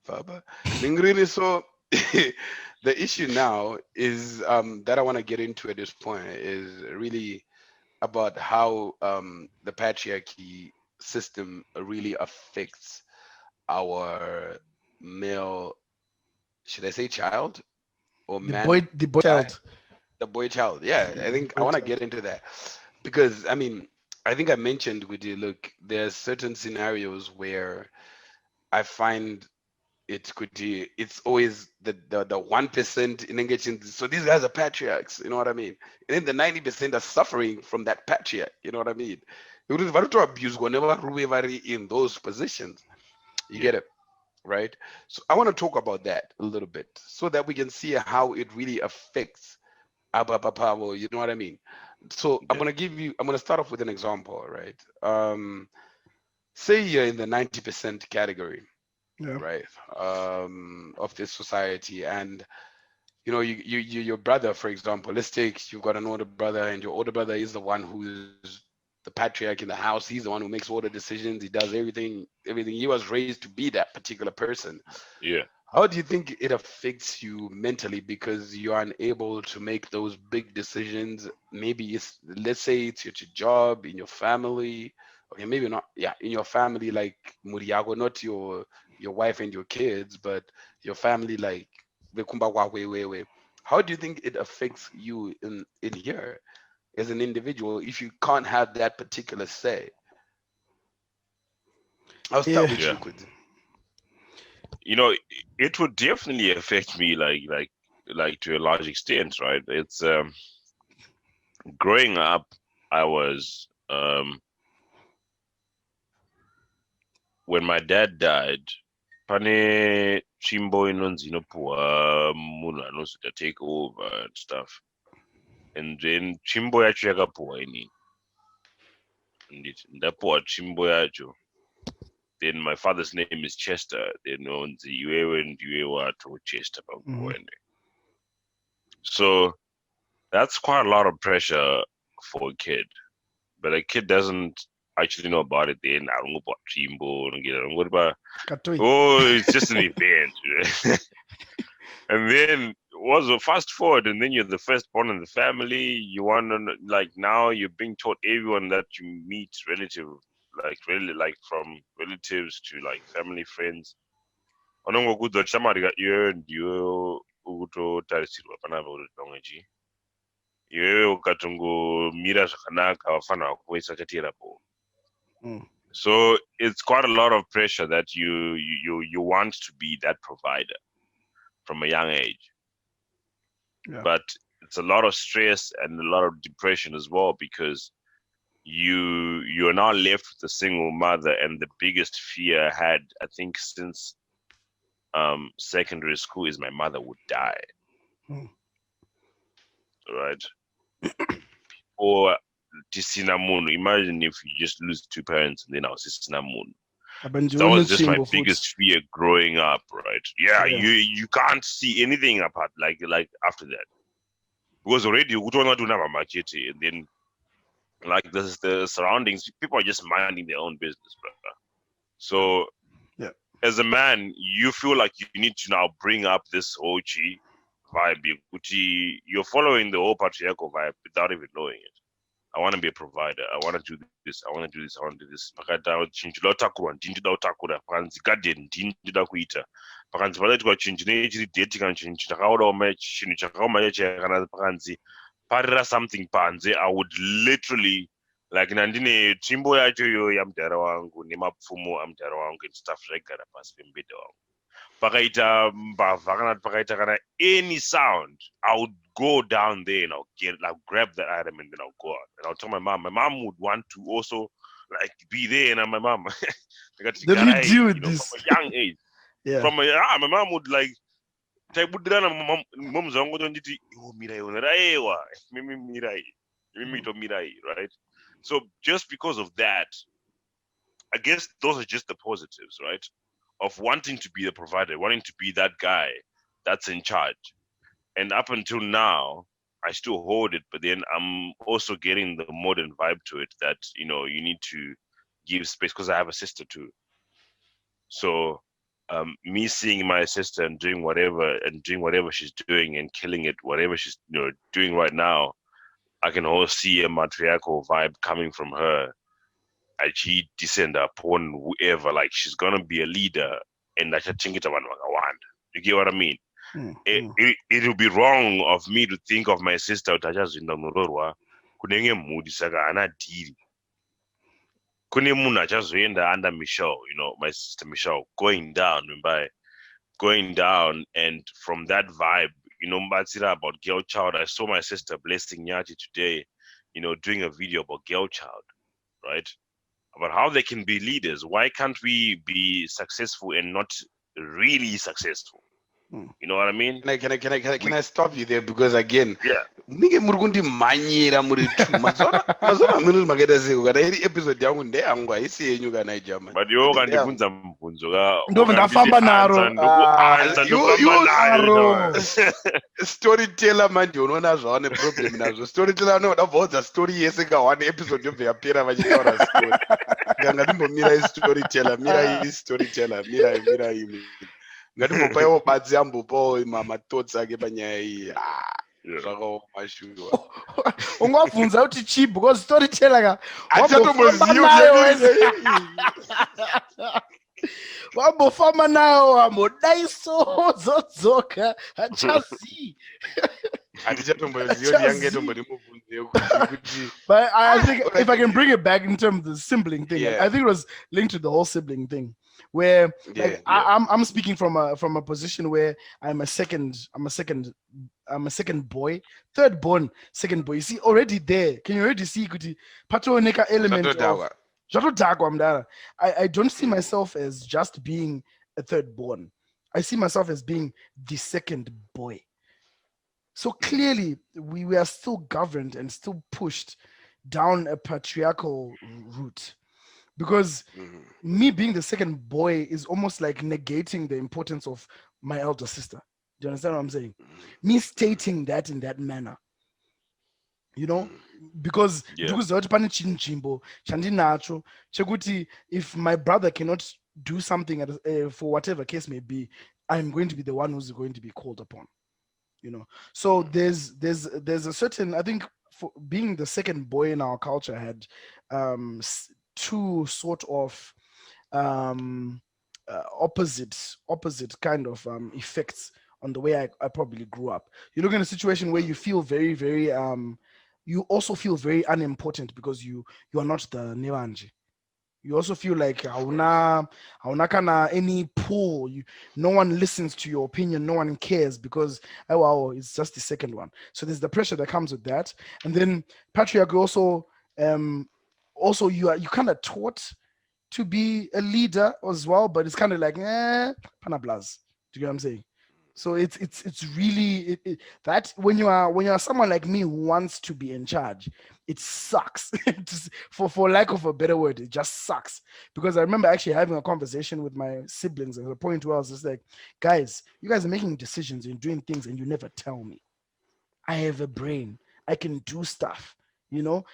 Baba. Ningrini, so the issue now is that I want to get into at this point is really about how the patriarchy system really affects our male, should I say child or man The boy child? child. The boy child. Yeah, I The think I boy want to child. get into that because I mean, I think I mentioned with you, look, there are certain scenarios where I find it's always the 1% in engaging. So these guys are patriarchs, you know what I mean? And then the 90% are suffering from that patriarch, you know what I mean? You don't want to abuse whenever whoever in those positions. You Yeah. get it, right? So I want to talk about that a little bit so that we can see how it really affects Abba, you know what I mean? So Yeah. I'm gonna start off with an example, right? Say you're in the 90% category, Yeah. right, of this society, and your brother, for example, let's take you've got an older brother, and your older brother is the one who's the patriarch in the house. He's the one who makes all the decisions. He does everything. He was raised to be that particular person. Yeah. How do you think it affects you mentally because you are unable to make those big decisions? Maybe let's say it's your job, in your family, okay, maybe not, yeah, in your family, like Muriago, not your wife and your kids, but your family, like Bekumba Wewe. How do you think it affects you in here as an individual if you can't have that particular say? I'll start Yeah. with Yeah. you, Kudi. It would definitely affect me, like to a large extent, right? It's growing up, I was when my dad died, pane chimbo inonzi inopuwa munhu anozota take over and stuff. And then chimbo yacho yakapuwa inini. Ndapuwa chimbo yacho. Then my father's name is Chester. Then onzi iwewe ndiwe wato Chester Mhm. panguwa. So that's quite a lot of pressure for a kid. But a kid doesn't actually know about it then. I don't know about Chimbo, what about Katoi. it's just an event. And then was a fast forward, and then you're the firstborn in the family. You want to, like, now you're being taught everyone that you meet relative, like really like from relatives to like family friends. Anongokudzwa shamari iwewe ndiwe ukutotarisirwa panapa kuti pamwechi iwewe ukatongomira zvakanaka vafana vako vese vachatiyerapo. Mm. So it's quite a lot of pressure that you want to be that provider from a young age. Yeah. But it's a lot of stress and a lot of depression as well because you're now left with a single mother, and the biggest fear I had, I think, since secondary school is my mother would die. Mm. Right? Or tisina munhu. Imagine if you just lose two parents and then I was tisina munhu. That was just my biggest fear growing up, right? Yeah, you can't see anything apart like after that. Because already you don't do machete, and then like this the surroundings, people are just minding their own business, brother. So as a man, you feel like you need to now bring up this Ochi vibe. You're following the whole patriarchal vibe without even knowing it. I want to be a provider. I want to do this. I want to do this. I want to do this. Pakata chinchila utakura, ndinda utakura. Pakanzi garden, ndinda kuita. Pakanzi padaitwa chinchine ichiri date kana chinhu chakaodawo chinhu chakaoma chakana pakanzi parira something panze. I would literally like nandine tsvimbo yacho iyo yamudhara wangu nemapfumo amudhara wangu and stuff zvaigara pasi pemubhedha wangu. Pakaita mbavha kana pakaita kana any sound, I would go down there and I'll grab that item and then I'll go out and I'll tell my mom. My mom would want to also like be there, and my mom Did you deal with this from a young age? Yeah. My mom would like taibudirana momuzi wangu tonditi iwo mirai unaraiwa mimi mirai, right? So just because of that, I guess those are just the positives, right? Of wanting to be the provider, wanting to be that guy that's in charge. And up until now, I still hold it, but then I'm also getting the modern vibe to it that, you need to give space because I have a sister too. So me seeing my sister and doing whatever she's doing and killing it, whatever she's doing right now, I can also see a matriarchal vibe coming from her. And she descend upon whoever, like she's gonna be a leader, and that's a chingita one. You get what I mean? It would be wrong of me to think of my sister utachazvinda muroorwa kunenge mhuri saka ana dhiri. Kune munhu achazoenda under Michelle, my sister Michelle, going down by going down, and from that vibe, Mbatsira about girl child. I saw my sister blessing Nyati today, doing a video about girl child, right? About how they can be leaders. Why can't we be successful and not really successful? Mm. You know what I mean? Can I stop you there? Because again, Yeah. munenge muri kundimhanyira muri two mazuva amweni makaita sei kana iri episode yangu ndeyangu haisi yenyu kana ijama But iwe wakandibvunza mubvunzo ndobva ndafamba naro ndokuanza ndofamba nayo. storyteller manje unoona zvawane problem nazvo. Storyteller anoda bvaudza story yese ka1 episode yobva yapera vachitaura story. Ngatimbomira storyteller, mira storyteller, mira imi. Ngatimbopaiwo badzi ambopawo mathoughts ake panyaya iyi. Zvakaomashua. ungabvunza kuti chi because storyteller ka wambofamba nayo wambodaiso zodzoka hachazii. Handichatomboziva kuti yange tombori mubvunze kuti. But I think if I can bring it back in terms of the sibling thing, Yeah. I think it was linked to the whole sibling thing, where I'm speaking from a position where I'm a second boy, third born, second boy. You see already there. Can you already see kuti patoneka element of Zvatotakwa mdara. I don't see myself as just being a third born. I see myself as being the second boy. So clearly, we are still governed and still pushed down a patriarchal route. Because me being the second boy is almost like negating the importance of my elder sister. Do you understand what I'm saying? Me stating that in that manner. Because if my brother cannot do something for whatever case may be, I'm going to be the one who's going to be called upon. So there's a certain, I think, for being the second boy in our culture had two sort of opposite kind of effects on the way I probably grew up. You look in a situation where you feel very, very you also feel very unimportant because you are not the Nevanji. You also feel like hauna any pull. No one listens to your opinion. No one cares because it's just the second one. So there's the pressure that comes with that. And then patriarchy also you kind of taught to be a leader as well, but it's kind of like panablas. Do you get what I'm saying? So it's really that when you are someone like me who wants to be in charge, it sucks. For lack of a better word, it just sucks. Because I remember actually having a conversation with my siblings at a point where I was just like, guys, you guys are making decisions and doing things and you never tell me. I have a brain. I can do stuff.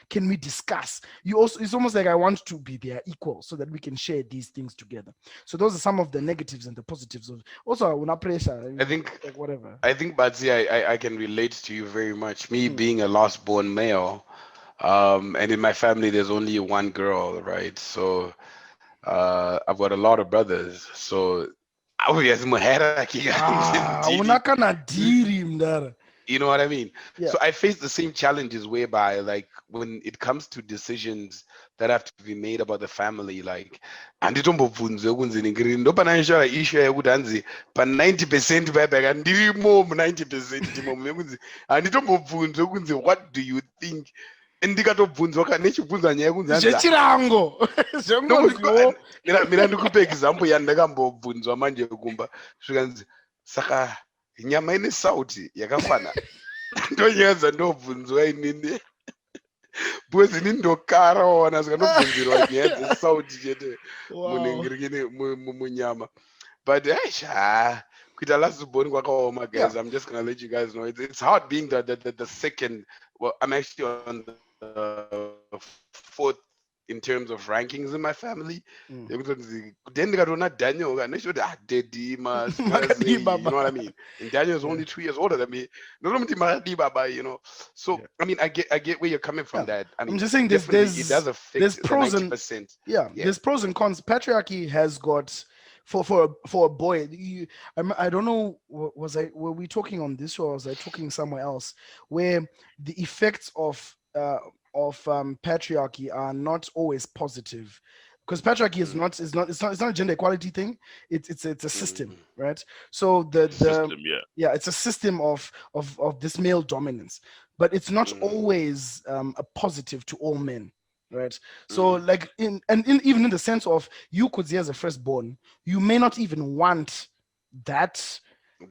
Can we discuss? It's almost like I want to be their equal so that we can share these things together. So those are some of the negatives and the positives of also una pressure. I think like whatever. I think Batsi, I can relate to you very much. Me being a last born male, and in my family there's only one girl, right? So I've got a lot of brothers. So obviously my hierarchy. You know what I mean? Yeah. So I face the same challenges whereby, like, when it comes to decisions that have to be made about the family, like, anditombobvunze kunzi ngiri ndopanaishora issue yekuti hanzi pa 90% payapaka ndirimo mu 90% timomo yekunzi anditombobvunze kunzi what do you think, ndikatobvunzwa kana nechibvunzwa nyaya yekunzi zvechirango mira ndikupe example yandakambobvunzwa manje kumba zvikanzi saka nyama ine sauti yakafana ndonyanza ndobvunzwa inini because inini ndokara waona saka ndobvunzirwa nyaya dzesauti chete munengirikini munyama. But kuita last born kwakaoma, guys. I'm just gonna let you guys know it's hard being the second. Well, I'm actually on the fourth in terms of rankings in my family. Then ndikatoona Daniel kanechoti daddy you know what I mean, and Daniel is only 2 years older than me. So I mean I get where you're coming from. That I mean, I'm just saying it does affect there's pros 90%. There's pros and cons. Patriarchy has got for a boy. I don't know, were we talking on this or was I talking somewhere else where the effects of patriarchy are not always positive. because patriarchy it's not a gender equality thing. It's a system, Mm. right? So the System, yeah. yeah, it's a system of this male dominance, but it's not Mm. always a positive to all men, right? So Mm. like even in the sense of you could see as a firstborn, you may not even want that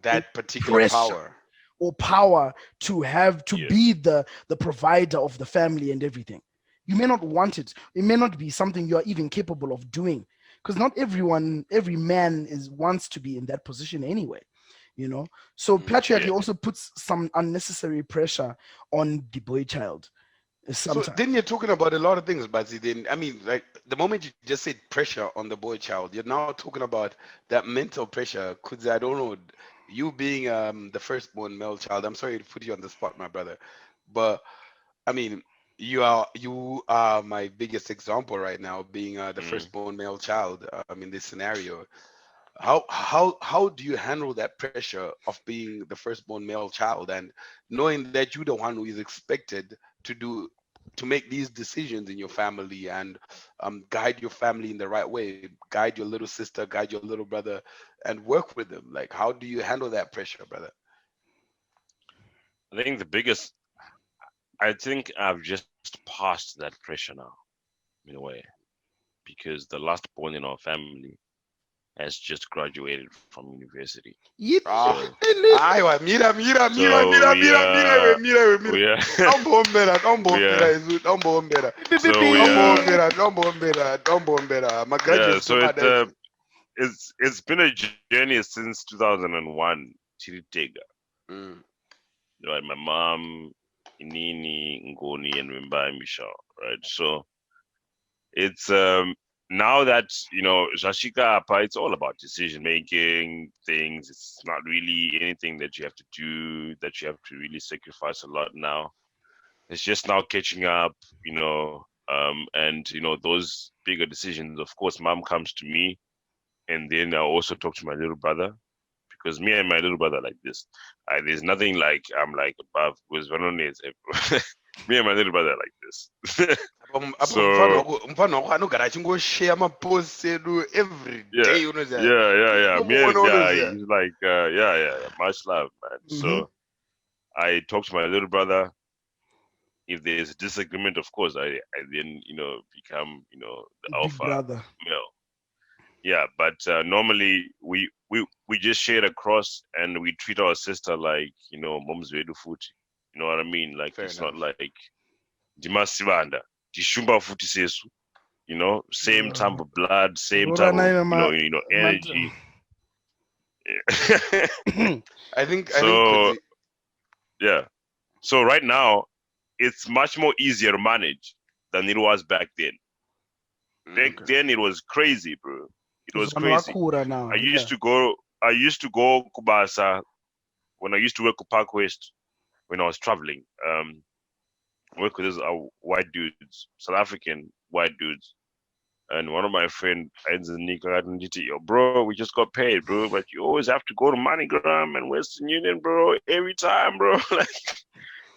That particular pressure power. or power to have to be Yes. the provider of the family and everything. You may not want it. It may not be something you are even capable of doing, because not every man wants to be in that position anyway. So Mm. patriarchy Yeah. also puts some unnecessary pressure on the boy child So sometimes. then you're talking about a lot of things, but then I mean, like the moment you just said pressure on the boy child, you're now talking about that mental pressure. Because I don't know, you being the firstborn male child. I'm sorry to put you on the spot, my brother, but I mean, you are my biggest example right now, being the Mm. firstborn male child. In this scenario, how do you handle that pressure of being the firstborn male child and knowing that you're the one who is expected to do to make these decisions in your family and guide your family in the right way, guide your little sister, guide your little brother, and work with them? Like, how do you handle that pressure, brother? I think the biggest, I think I've just passed that pressure now, in a way, because the last born in our family has just graduated from university. Ah, So, aiwa, so we are, mira. we are, we Tombombera, are, izu, tombombera. so we are, Tombombera. My yeah. graduates to So my days. it's been a journey since 2001. Chiritega, Mm. right? My mom, Inini, Ngoni, and Wimba Michelle, right? So it's now that Jashika Appa, it's all about decision making things. It's not really anything that you have to do, that you have to really sacrifice a lot now. It's just now catching up, and those bigger decisions. Of course, mom comes to me, and then I also talk to my little brother, because me and my little brother like this. There's nothing like I'm like above, because Vanone is me and my little brother like this. Apa So mfano wako anogara achingoshare mapost edu every yeah, day unoziva. yeah. Me Unomuona and unoziva. he's like, yeah. Much love, man. Mhm. So I talk to my little brother. If there's a disagreement, of course, I then become the Big alpha brother. male. Yeah, but normally we just share across, and we treat our sister like mom's vedu food. You know what I mean? Like Fair it's not enough. like dimasivanda, dishumba futi sesu. Same type of blood, same type Rora of naina energy. I think So Kudzi, yeah. So right now, it's much more easier to manage than it was back then. Back okay. then, it was crazy, bro. It was Vanhu crazy. vakura now, I yeah. used to go. I used to go Kubasa when I used to work at Park West when I was traveling. Work with these white dudes, South African white dudes, and one of my friend ends in Nika, yo, bro, we just got paid, bro, but you always have to go to MoneyGram and Western Union, bro, every time, bro.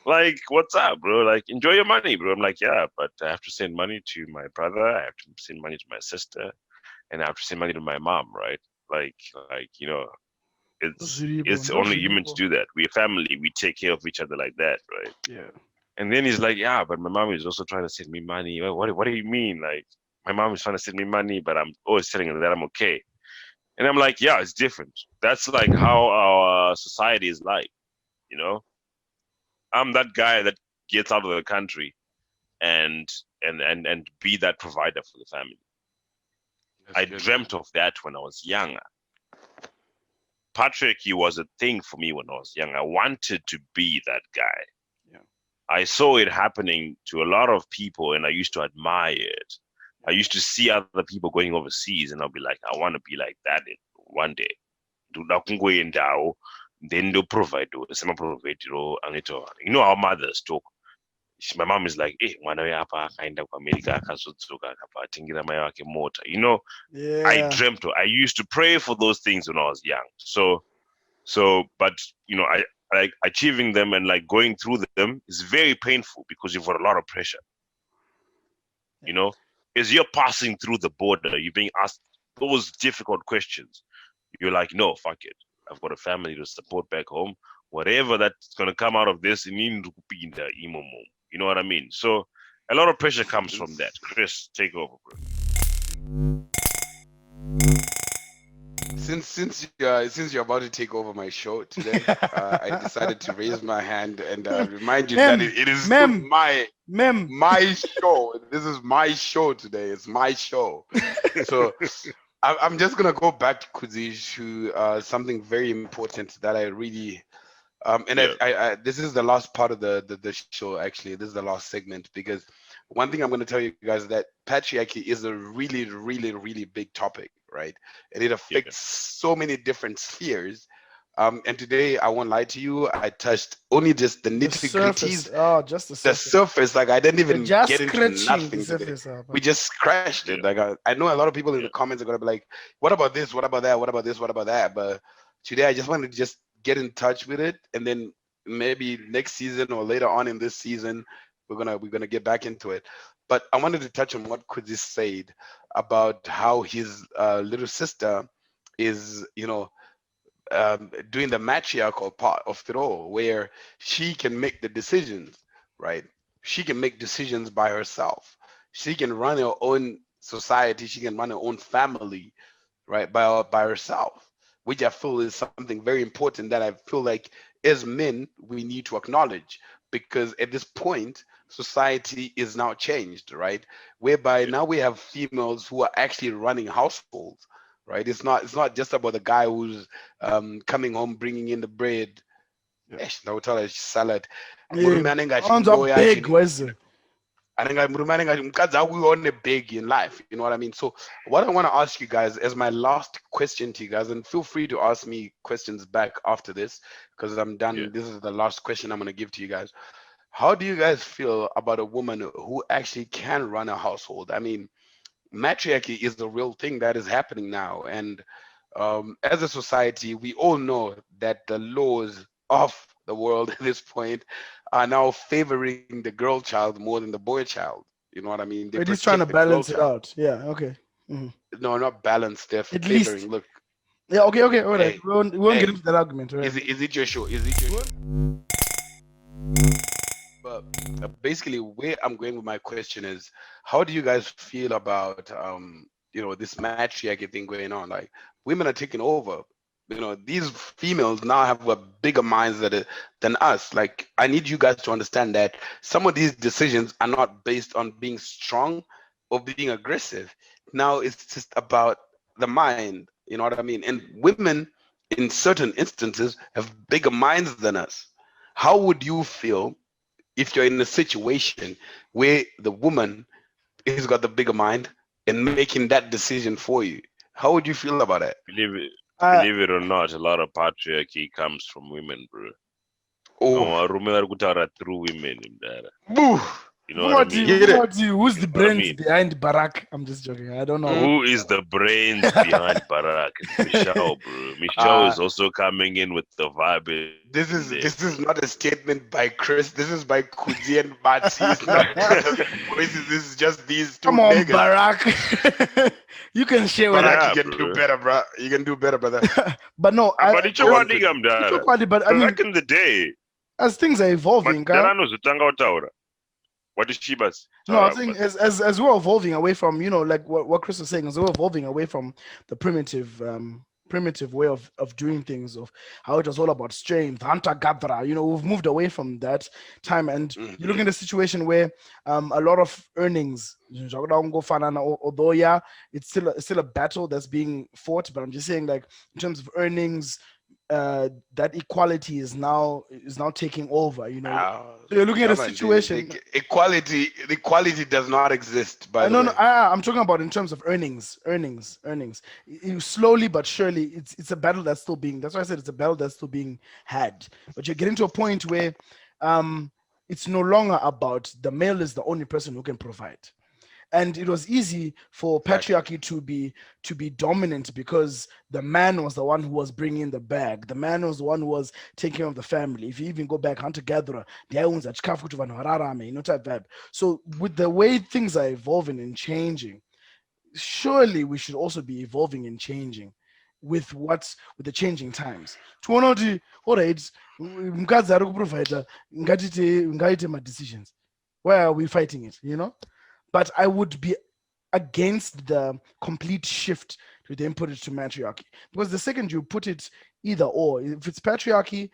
Like, what's up, bro? Like, enjoy your money, bro. I'm like, yeah, but I have to send money to my brother. I have to send money to my sister, and I have to send money to my mom, right? Like, it's Ndo only human to zviripo. do that. We're family. We take care of each other like that, right? Yeah. And then he's like, yeah, but my mom is also trying to send me money. What do you mean? Like, my mom is trying to send me money, but I'm always telling her that I'm okay. And I'm like, yeah, it's different. That's like how our society is like, you know. I'm that guy that gets out of the country and and be that provider for the family. That's I good, man. dreamt of that when I was younger. Patriarchy was a thing for me when I was young. I wanted to be that guy. Yeah. I saw it happening to a lot of people, and I used to admire it. I used to see other people going overseas, and I'll be like, I want to be like that one day. Ndoda kungoendawo, then they'll provide semaprovaidiro angito. You know how mothers talk. My mom is like, hey, mwana apa akaenda kuAmerica akazodzoka akapatingira mai vake mota. I Yeah. dreamt I used to pray for those things when I was young. But I like achieving them and like going through them is very painful because you've got a lot of pressure. You know, as you're passing through the border, you're being asked those difficult questions. You're like, no, fuck it. I've got a family to support back home. Whatever that's gonna come out of this, you know what I mean? So a lot of pressure comes from that. Chris, take over, bro. Since you're about to take over my show today, I decided to raise my hand and remind you Mem, that it is mem, my mem. show. This is my show today. It's my show. So I'm just gonna go back to Kuzish to something very important that I really and Yeah. this is the last part of the show. Actually, this is the last segment, because one thing I'm going to tell you guys is that patriarchy is a really, really, really big topic, right? And it affects so many different spheres. And today, I won't lie to you, I touched only just the The nitty surface. gritties, Oh, just the the surface. surface. Like I didn't We're even just get into scratching the nothing today. surface. We just scratched it. Like I know a lot of people in the comments are gonna be like, "What about this? What about that? What about this? What about that?" But today, I just wanted to just get in touch with it, and then maybe next season or later on in this season, we're gonna get back into it. But I wanted to touch on what Kuzi said about how his little sister is, doing the matriarchal part of it all, where she can make the decisions, right? She can make decisions by herself. She can run her own society. She can run her own family, right, by herself, which I feel is something very important that I feel like as men we need to acknowledge, because at this point society is now changed, right? Whereby now we have females who are actually running households, right? It's not just about the guy who's coming home bringing in the bread. Now tell us salad. Murume anenge Sounds a achimboya big, achini- was it? murume anenge mukadzi akuione big in life, you know what I mean? So what I want to ask you guys as my last question to you guys, and feel free to ask me questions back after this, because I'm done. Yeah. This is the last question I'm going to give to you guys. How do you guys feel about a woman who actually can run a household? I mean, matriarchy is the real thing that is happening now. And as a society, we all know that the laws of the world at this point are now favoring the girl child more than the boy child. You know what I mean? They But he's trying protect to the girl balance it child. out. Yeah, okay. No, not balanced. They're At favoring. least. Look, Yeah, okay, all right. hey, We won't get hey, into that argument, all right? is it your show? Is it your show? But basically, where I'm going with my question is, how do you guys feel about this matriarchy thing going on? Like, women are taking over. These females now have a bigger minds than us. Like, I need you guys to understand that some of these decisions are not based on being strong or being aggressive. Now it's just about the mind. You know what I mean? And women, in certain instances, have bigger minds than us. How would you feel if you're in a situation where the woman has got the bigger mind and making that decision for you? How would you feel about that? Uh, Believe it or not, a lot of patriarchy comes from women, bro. Oh, Varume vari kutaura through women, mdara. boo. You know what I mean? Who's the You know what I brains mean? behind Barack? I'm just joking. I don't know. Who is the brains behind Barack? It's Michelle, bro. Michelle is also coming in with the vibe. This is there, this is bro. not a statement by Chris. This is by Kuzi and Bati. It's not just voices. This is just these two Come on, niggas. Barack. You can share with Barack, Yeah, you can do bro. better, bro. You can do better, brother. but no, But it's chokwadi kamdara. but I mean, Back in the day, as things are evolving, madara anozotanga kutaura. What is she but? no, I think as we're evolving away from, like what Chris was saying, as we're evolving away from the primitive way of doing things, of how it was all about strength, hunter gatherer. We've moved away from that time, and you look in a situation where a lot of earnings, although yeah, it's still a battle that's being fought, but I'm just saying, like, in terms of earnings, that equality is now taking over. So you're looking at a situation. Equality does not exist, by the way. I'm talking about in terms of earnings. Slowly but surely, it's a battle that's still being. That's why I said it's a battle that's still being had. But you're getting to a point where, it's no longer about the male is the only person who can provide. and it was easy for patriarchy to be dominant because the man was the one who was bringing the bag. The man was the one who was taking care of the family. If you even go back hunter gatherer, the owns at chikafu kuti vanhu vararame, type vibe. So with the way things are evolving and changing, surely we should also be evolving and changing with the changing times. All right, mukadzi ari kuprovide ngaite decisions. Why are we fighting it? But I would be against the complete shift to then put it to matriarchy, because the second you put it either or, if it's patriarchy,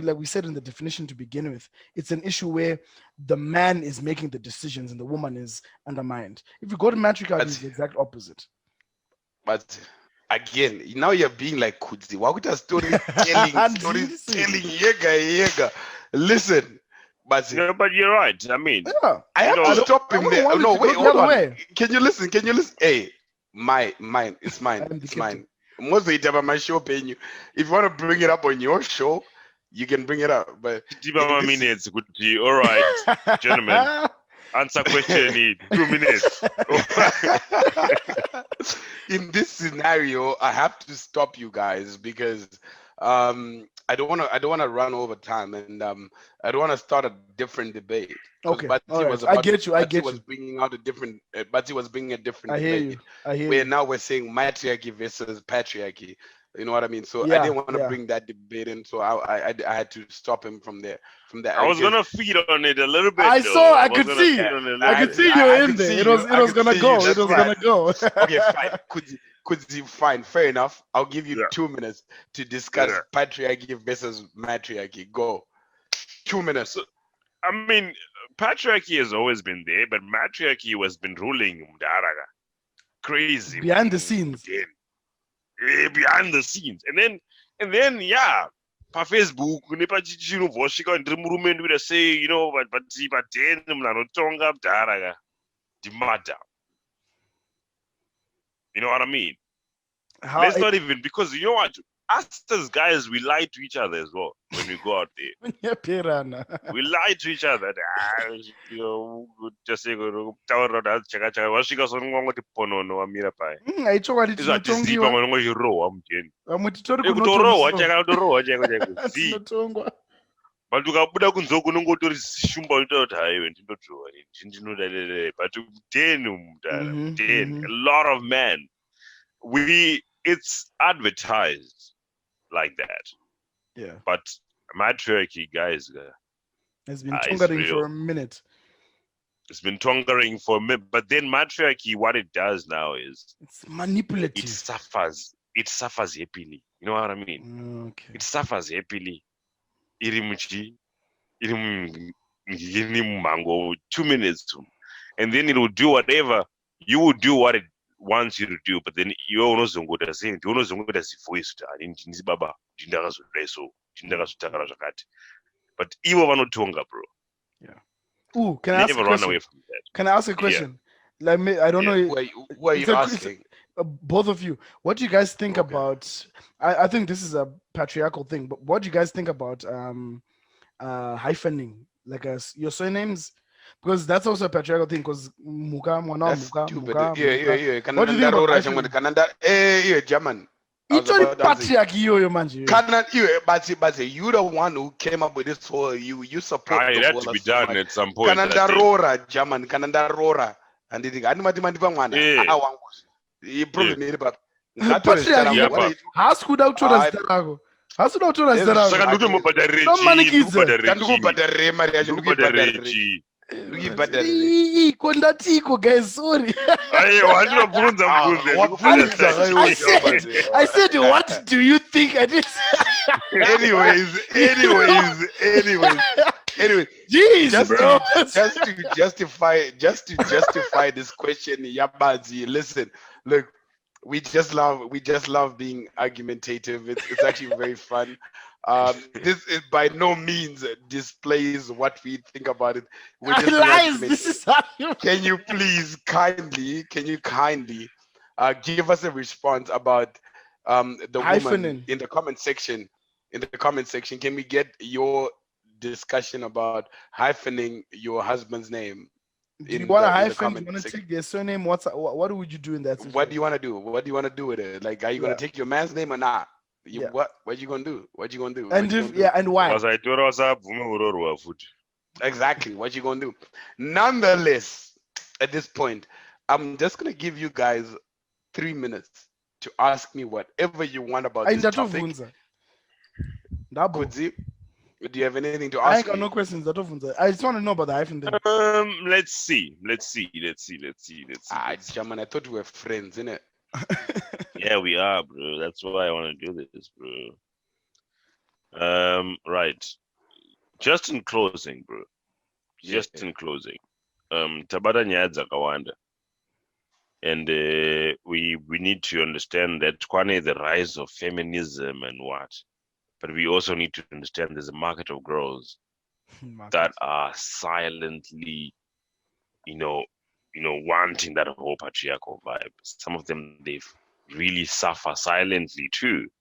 like we said in the definition to begin with, it's an issue where the man is making the decisions and the woman is undermined. If you go to matriarchy, it's the exact opposite. But again, now you're being like Kudzi. Wakuta storytelling. Yega. Listen. But you're right. I mean, I have to stop him there. No, wait, hold on. Can you listen? Hey, mine. It's mine. It's mine. Most of the time, my show paying you. If you want to bring it up on your show, you can bring it up. But minutes, all right, gentlemen. Answer question in 2 minutes. In this scenario, I have to stop you guys because I don't want to run over time, and I don't want to start a different debate. Okay, I get you. Was bringing out a different. Batsy was bringing a different. I hear you. Where now we're saying matriarchy versus patriarchy. You know what I mean? So I didn't want to bring that debate in, so I had to stop him from there. I was gonna feed on it a little bit. I could see you were in there. It was gonna go. Okay, fine. Could you fine? Fair enough. I'll give you 2 minutes to discuss patriarchy versus matriarchy. Go. 2 minutes. I mean, patriarchy has always been there, but matriarchy has been ruling Mdaraga. Crazy. Behind the scenes. Behind the scenes. And then pa Facebook, nepa chichino voshika ndiri murume ndikuda say, but then mnanotonga Mdaraga. Dimada. You know what I mean? Let's not even, because you know what? Us as guys, we lie to each other as well when we go out there. We lie to each other. Just say, but ukabuda kunze kunongotori shumba unotaura kuti haiwe ndinodrowa ndinodadere but then a lot of men it's advertised like that, but matriarchy, guys, has been tongering for a minute. It's been tongering for a minute, but then matriarchy, what it does now is it's manipulative. It suffers happily. You know what I mean? Okay. It suffers happily. Irimuchi, 2 minutes, and then it will do whatever you will do what it wants you to do, but then you unozongoda saying, voice baba, but ivo vanotonga, bro. Yeah. Ooh, can I ask a question? Away from that. Can I ask a question? Like me, I don't know. Who are you asking? Both of you, what do you guys think about? I think this is a patriarchal thing, but what do you guys think about hyphening, like your surnames? Because that's also a patriarchal thing. Because Muka, Mwana, Muka. Yeah. What do you think about German. It's only patriarchy, you man. But you the one who came up with this whole. You support. It had to be done at some point. Kananda Rora, German. Kananda Rora, and the Animati you probably need about. Has good out to us, Darago. Has good out to us, Darago. No money kids. Kondatiko, guys, sorry. I said, what do you think? I did. Anyways. Jeez, bro. Just to justify this question, Yabazi. Listen, look, we just love being argumentative. It's actually very fun. This is by no means displays what we think about it. This is how you. Can you kindly give us a response about the woman in the comment section? In the comment section, can we get your discussion about hyphening your husband's name? Do you in want a the hyphen? Do you comment want to section. take their surname? What would you do in that What do situation? you want to do? What do you want to do with it? Like, are you gonna Yeah, take your man's name or not? You yeah. what you gonna do? What you gonna do? What And you if gonna do? and why? Vasaitora vasabvume urorwa futi. Exactly. What you gonna do? Nonetheless, at this point, I'm just gonna give you guys 3 minutes to ask me whatever you want about I this topic. ndatovhunza. Double. Kudzi, do you have anything to I ain't ask got me? no questions. Ndatovhunza. I just want to know about the hyphen thing. Let's see. Ah, German, I thought we were friends, innit? Yeah, we are, bro. That's why I want to do this, bro. Right. Just in closing, bro. Just in closing. Tabata nyaya dzakawanda. And we need to understand that kwane the rise of feminism and what. But we also need to understand there's a market of girls that are silently, wanting that whole patriarchal vibe. Some of them they've really suffer silently too,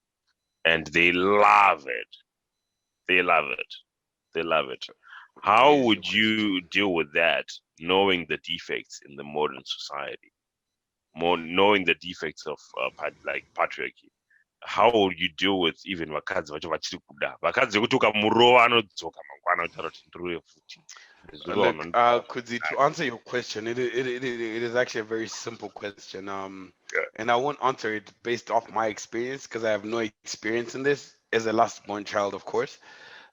and they love it. They love it. They love it. How Here's your would question. you deal with that, knowing the defects in the modern society, knowing the defects of like patriarchy? How would you deal with even vakadzi vacho vachiri kuda vakadzi vekuti ukamurova anodzoka mangwana kuti aroti ndiruve futi nezuro Look, unondipa. Kudzi, to answer your question, it is actually a very simple question. Yeah. And I won't answer it based off my experience because I have no experience in this as a last born child, of course.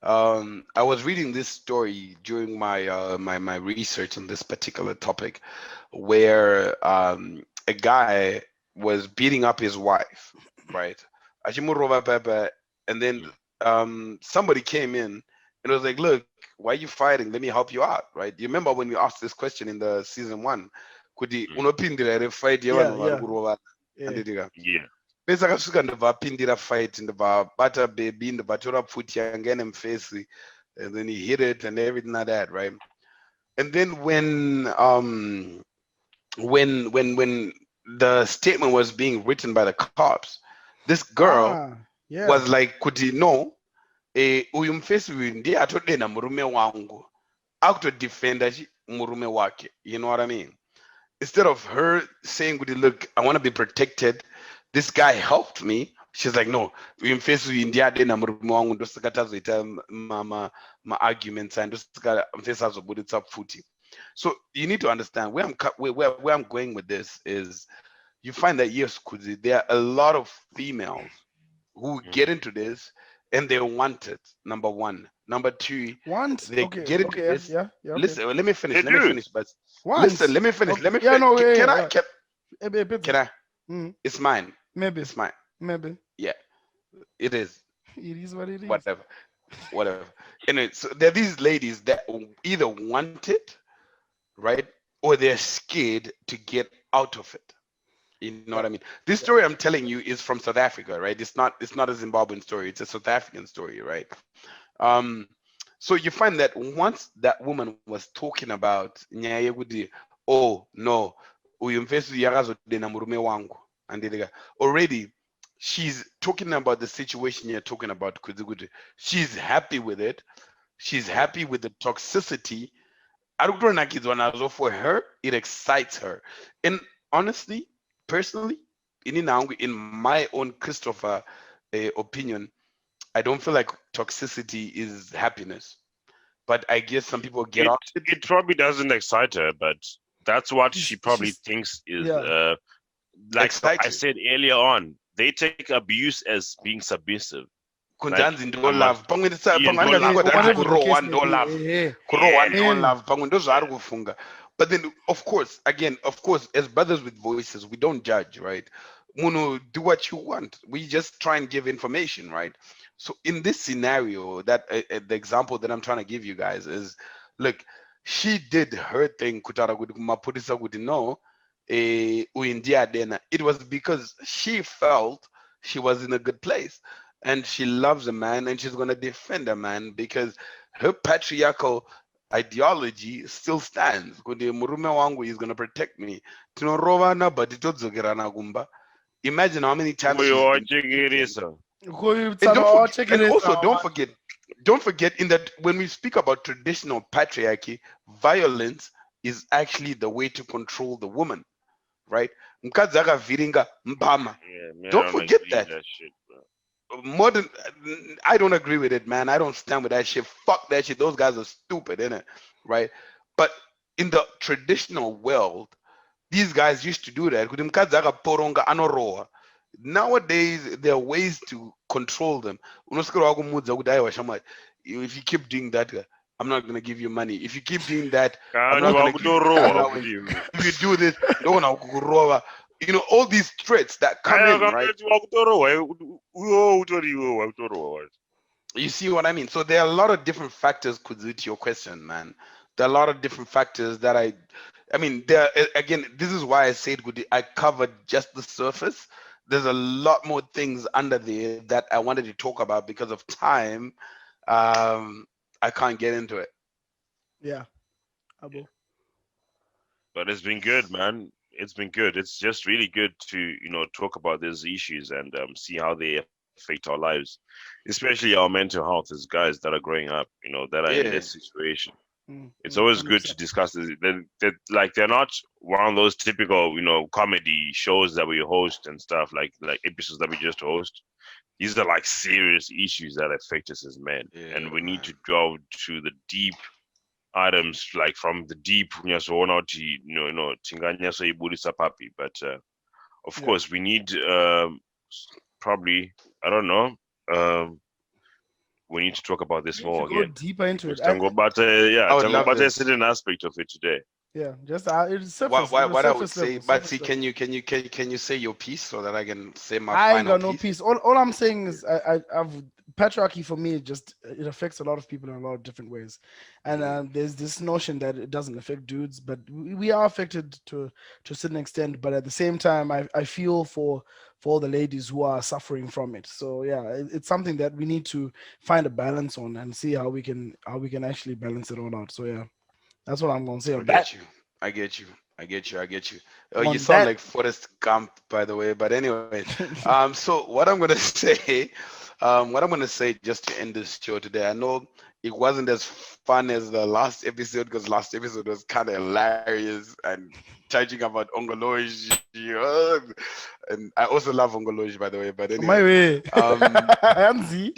I was reading this story during my research on this particular topic, where a guy was beating up his wife, right? Achimurova Pepe, and then somebody came in and was like, "Look, why are you fighting? Let me help you out," right? You remember when we asked this question in the season one? Kuti unopindira ere fight Yeah, yevanhu vari yeah. kurova Yeah. handitika. Yeah. Pesa akasvika ndobva apindira fight, ndobva bata baby, ndobva tora pfuti yange nemufesi, and then he hit it and everything like that, right? And then when the statement was being written by the cops, this girl Yeah. was like, kuti no, uyu mufesi uyu ndiye atodena murume wangu, akutodefenda murume wake, you know what I mean? Instead of her saying, look, I want to be protected, this guy helped me. She's like, no, uyu mufesi uyu ndiye adena murume wangu, ndosaka tazoita ma-arguments and ndosaka mufesi azobuditsa pfuti. So you need to understand where I'm going with this is you find that yes, Kuzi, there are a lot of females who get into this and they want it. Number one. Number two, they get into this. Yeah. Okay. Listen, let me finish. But Once. listen, let me finish. Okay. Let me Yeah, finish. no, Can I? Can I? It's mine. Maybe. It's mine. Maybe. Yeah, it is. It is what it is. Whatever. Anyway, so there are these ladies that either want it, right, or they're scared to get out of it. You know what I mean? This story I'm telling you is from South Africa, right? It's not a Zimbabwean story. It's a South African story, right? So you find that once that woman was talking about oh no, already she's talking about the situation you're talking about. She's happy with it. She's happy with the toxicity. For her, it excites her. And honestly, personally, in my own Christopher opinion, I don't feel like toxicity is happiness. But I guess some people get off it. It probably doesn't excite her, but that's what she probably thinks is like exciting. I said earlier on, they take abuse as being submissive. Kundanzi ndo love pamwe ndo kufunga. But then of course as brothers with voices we don't judge, right? Muno, do what you want, we just try and give information, right? So in this scenario, that the example that I'm trying to give you guys is, look, she did her thing kutara kuti kumapurisa kuti no uindia dena. It was because she felt she was in a good place and she loves a man and she's going to defend a man because her patriarchal ideology still stands. Kuti murume wangu is going to protect me. Tinorovana but titodzokerana kumba. Imagine how many times and also don't forget in that when we speak about traditional patriarchy, violence is actually the way to control the woman, right? Mukadzi akavhiringa mpama. Yeah, man, I Don't don't forget agree with that. that shit, bro. Modern, I don't agree with it, man. I don't stand with that shit. Fuck that shit. Those guys are stupid, innit? Right? But in the traditional world, these guys used to do that. Kuti mukadzi akaporonga anorohwa. Nowadays, there are ways to control them. Unoswera wakumudza kuti aiwa shamwari, if you keep doing that, I'm not gonna give you money. If you keep doing that, I'm Kani not gonna give you wakutorohwa allowance. kuti If you do this, ndogona kukurova. You know, all these threats that come aya in, right? wakati wakutorohwa uwo utoriwo wakutorohwa. You see what I mean? So there are a lot of different factors, Kuzu, to your question, man. There are a lot of different factors that I mean, there again. This is why I said, Kudi, I covered just the surface. There's a lot more things under there that I wanted to talk about because of time. I can't get into it. Yeah. Abo. But it's been good, man. It's been good. It's just really good to talk about these issues and see how they affect our lives, especially our mental health as guys that are growing up, that are in Yeah. this situation. Mm, It's always good 100%. to discuss this. They're not one of those typical, comedy shows that we host and stuff like episodes that we just host. These are like serious issues that affect us as men, and we need to go to the deep items, like from the deep, tinganyasoibudisa papi. But of course, we need probably, I don't know. We need to talk about this We need more to go again. deeper into it. I would love Tangobata this. is an aspect of it today. Yeah, just it's surface. What I would surface say, level, but surface see, level. can you say your piece so that I can say my I ain't final got no piece? peace. All I'm saying is I've patriarchy for me it affects a lot of people in a lot of different ways, and there's this notion that it doesn't affect dudes, but we are affected to a certain extent. But at the same time, I feel for all the ladies who are suffering from it. So yeah, it's something that we need to find a balance on and see how we can actually balance it all out. So yeah, that's what I'm gonna say I on that. get you. I get you. I get you. I get you. You On sound that. like Forrest Gump, by the way. But anyway, so what I'm gonna say, just to end this show today. I know it wasn't as fun as the last episode because last episode was kind of hilarious and touching about Ongoloji. And I also love Ongoloji, by the way. But My anyway, way. Hansi.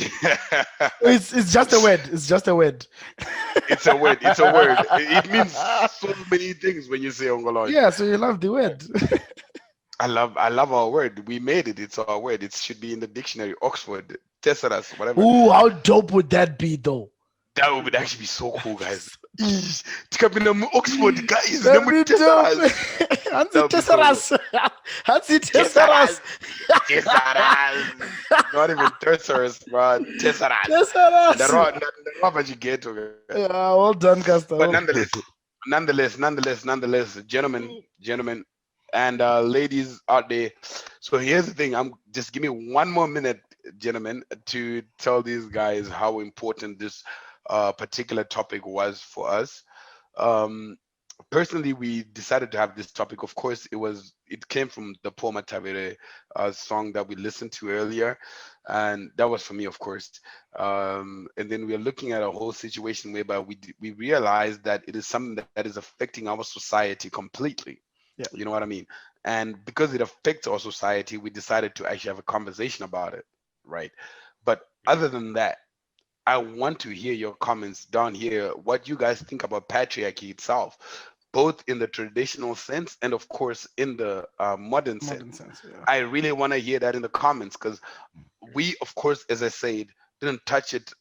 It's just a word. It's just a word. It's a word. It's a word. It means so many things when you say Ongoloji. Yeah, so you love the word. I love our word. We made it. It's our word. It should be in the dictionary, Oxford, Thesaurus, whatever. Ooh, how dope would that be, though? That would actually be so cool, guys. Oxford, guys. That'd be dope. Thesaurus. Hansi That would be so Thesaurus. Hansi Thesaurus. Thesaurus. Not even Thesaurus, bro. Thesaurus. Thesaurus. The rubber you get. Okay. Yeah, well done, Castor. But nonetheless, gentlemen, and ladies out there. So here's the thing. Just give me 1 more minute, gentlemen, to tell these guys how important this particular topic was for us. Personally, we decided to have this topic. Of course, it came from the Paul Matavere song that we listened to earlier, and that was for me, of course. And then we are looking at a whole situation whereby we realized that it is something that is affecting our society completely. Yeah. You know what I mean? And because it affects our society, we decided to actually have a conversation about it, right? But other than that, I want to hear your comments down here, what you guys think about patriarchy itself, both in the traditional sense and, of course, in the modern sense. Yeah. I really want to hear that in the comments because we, of course, as I said, didn't touch it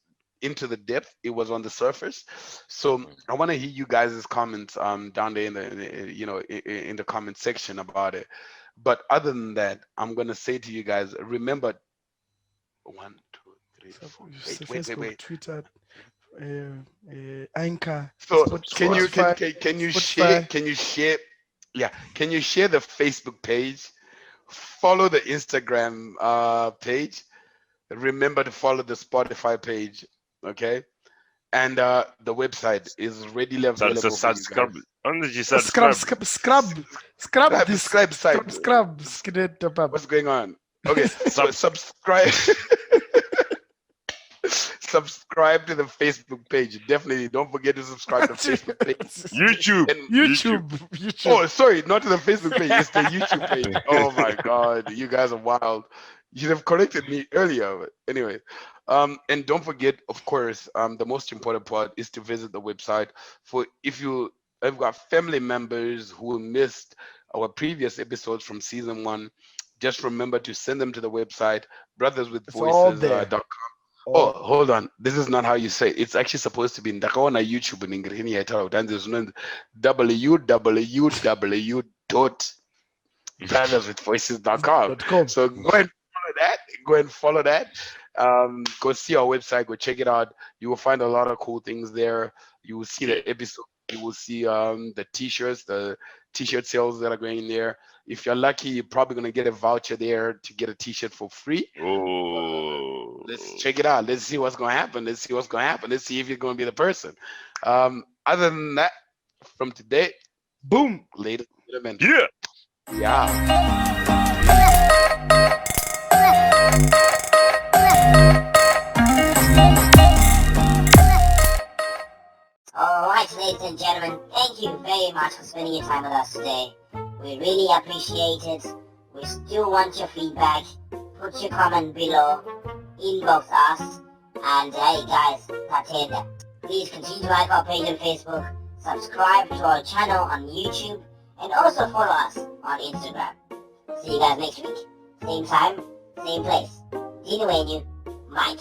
into the depth. It was on the surface. So I want to hear you guys' comments down there in the comment section about it. But other than that, I'm going to say to you guys, remember, 1, 2, 3, 4. Facebook, Wait. Twitter, Anchor. So Spotify, can you Spotify. can you share the Facebook page, follow the Instagram page, remember to follow the Spotify page, okay? And the website is readily available for you guys. Subscribe. Scrub. What's going on? Okay, so subscribe. subscribe to the Facebook page. Definitely don't forget to subscribe to the Facebook page. YouTube. And YouTube. oh, sorry, not to the Facebook page. It's the YouTube page. Oh my God, you guys are wild. You should have corrected me earlier. But anyway, and don't forget, of course, the most important part is to visit the website. For if you have got family members who missed our previous episodes from season 1, just remember to send them to the website, It's all brotherswithvoices.com. there. Oh, hold on. This is not how you say it. It's actually supposed to be ndakaona YouTube in Ingrini yaitaura kuti there's no www.brotherswithvoices.com. So go and follow that. Go and follow that. Go see our website. Go check it out. You will find a lot of cool things there. You will see the episode. You will see the t-shirt sales that are going in there. If you're lucky, you're probably gonna get a voucher there to get a t-shirt for free. Oh. Let's check it out. Let's see what's gonna happen. Let's see if you're gonna be the person. Other than that, from today, boom, ladies and gentlemen. Yeah. Alright, ladies and gentlemen, thank you very much for spending your time with us today. We really appreciate it. We still want your feedback. Put your comment below. Inbox us. And hey guys, Tatenda. Please continue to like our page on Facebook. Subscribe to our channel on YouTube. And also follow us on Instagram. See you guys next week. Same time, same place. Dino and you, Mike.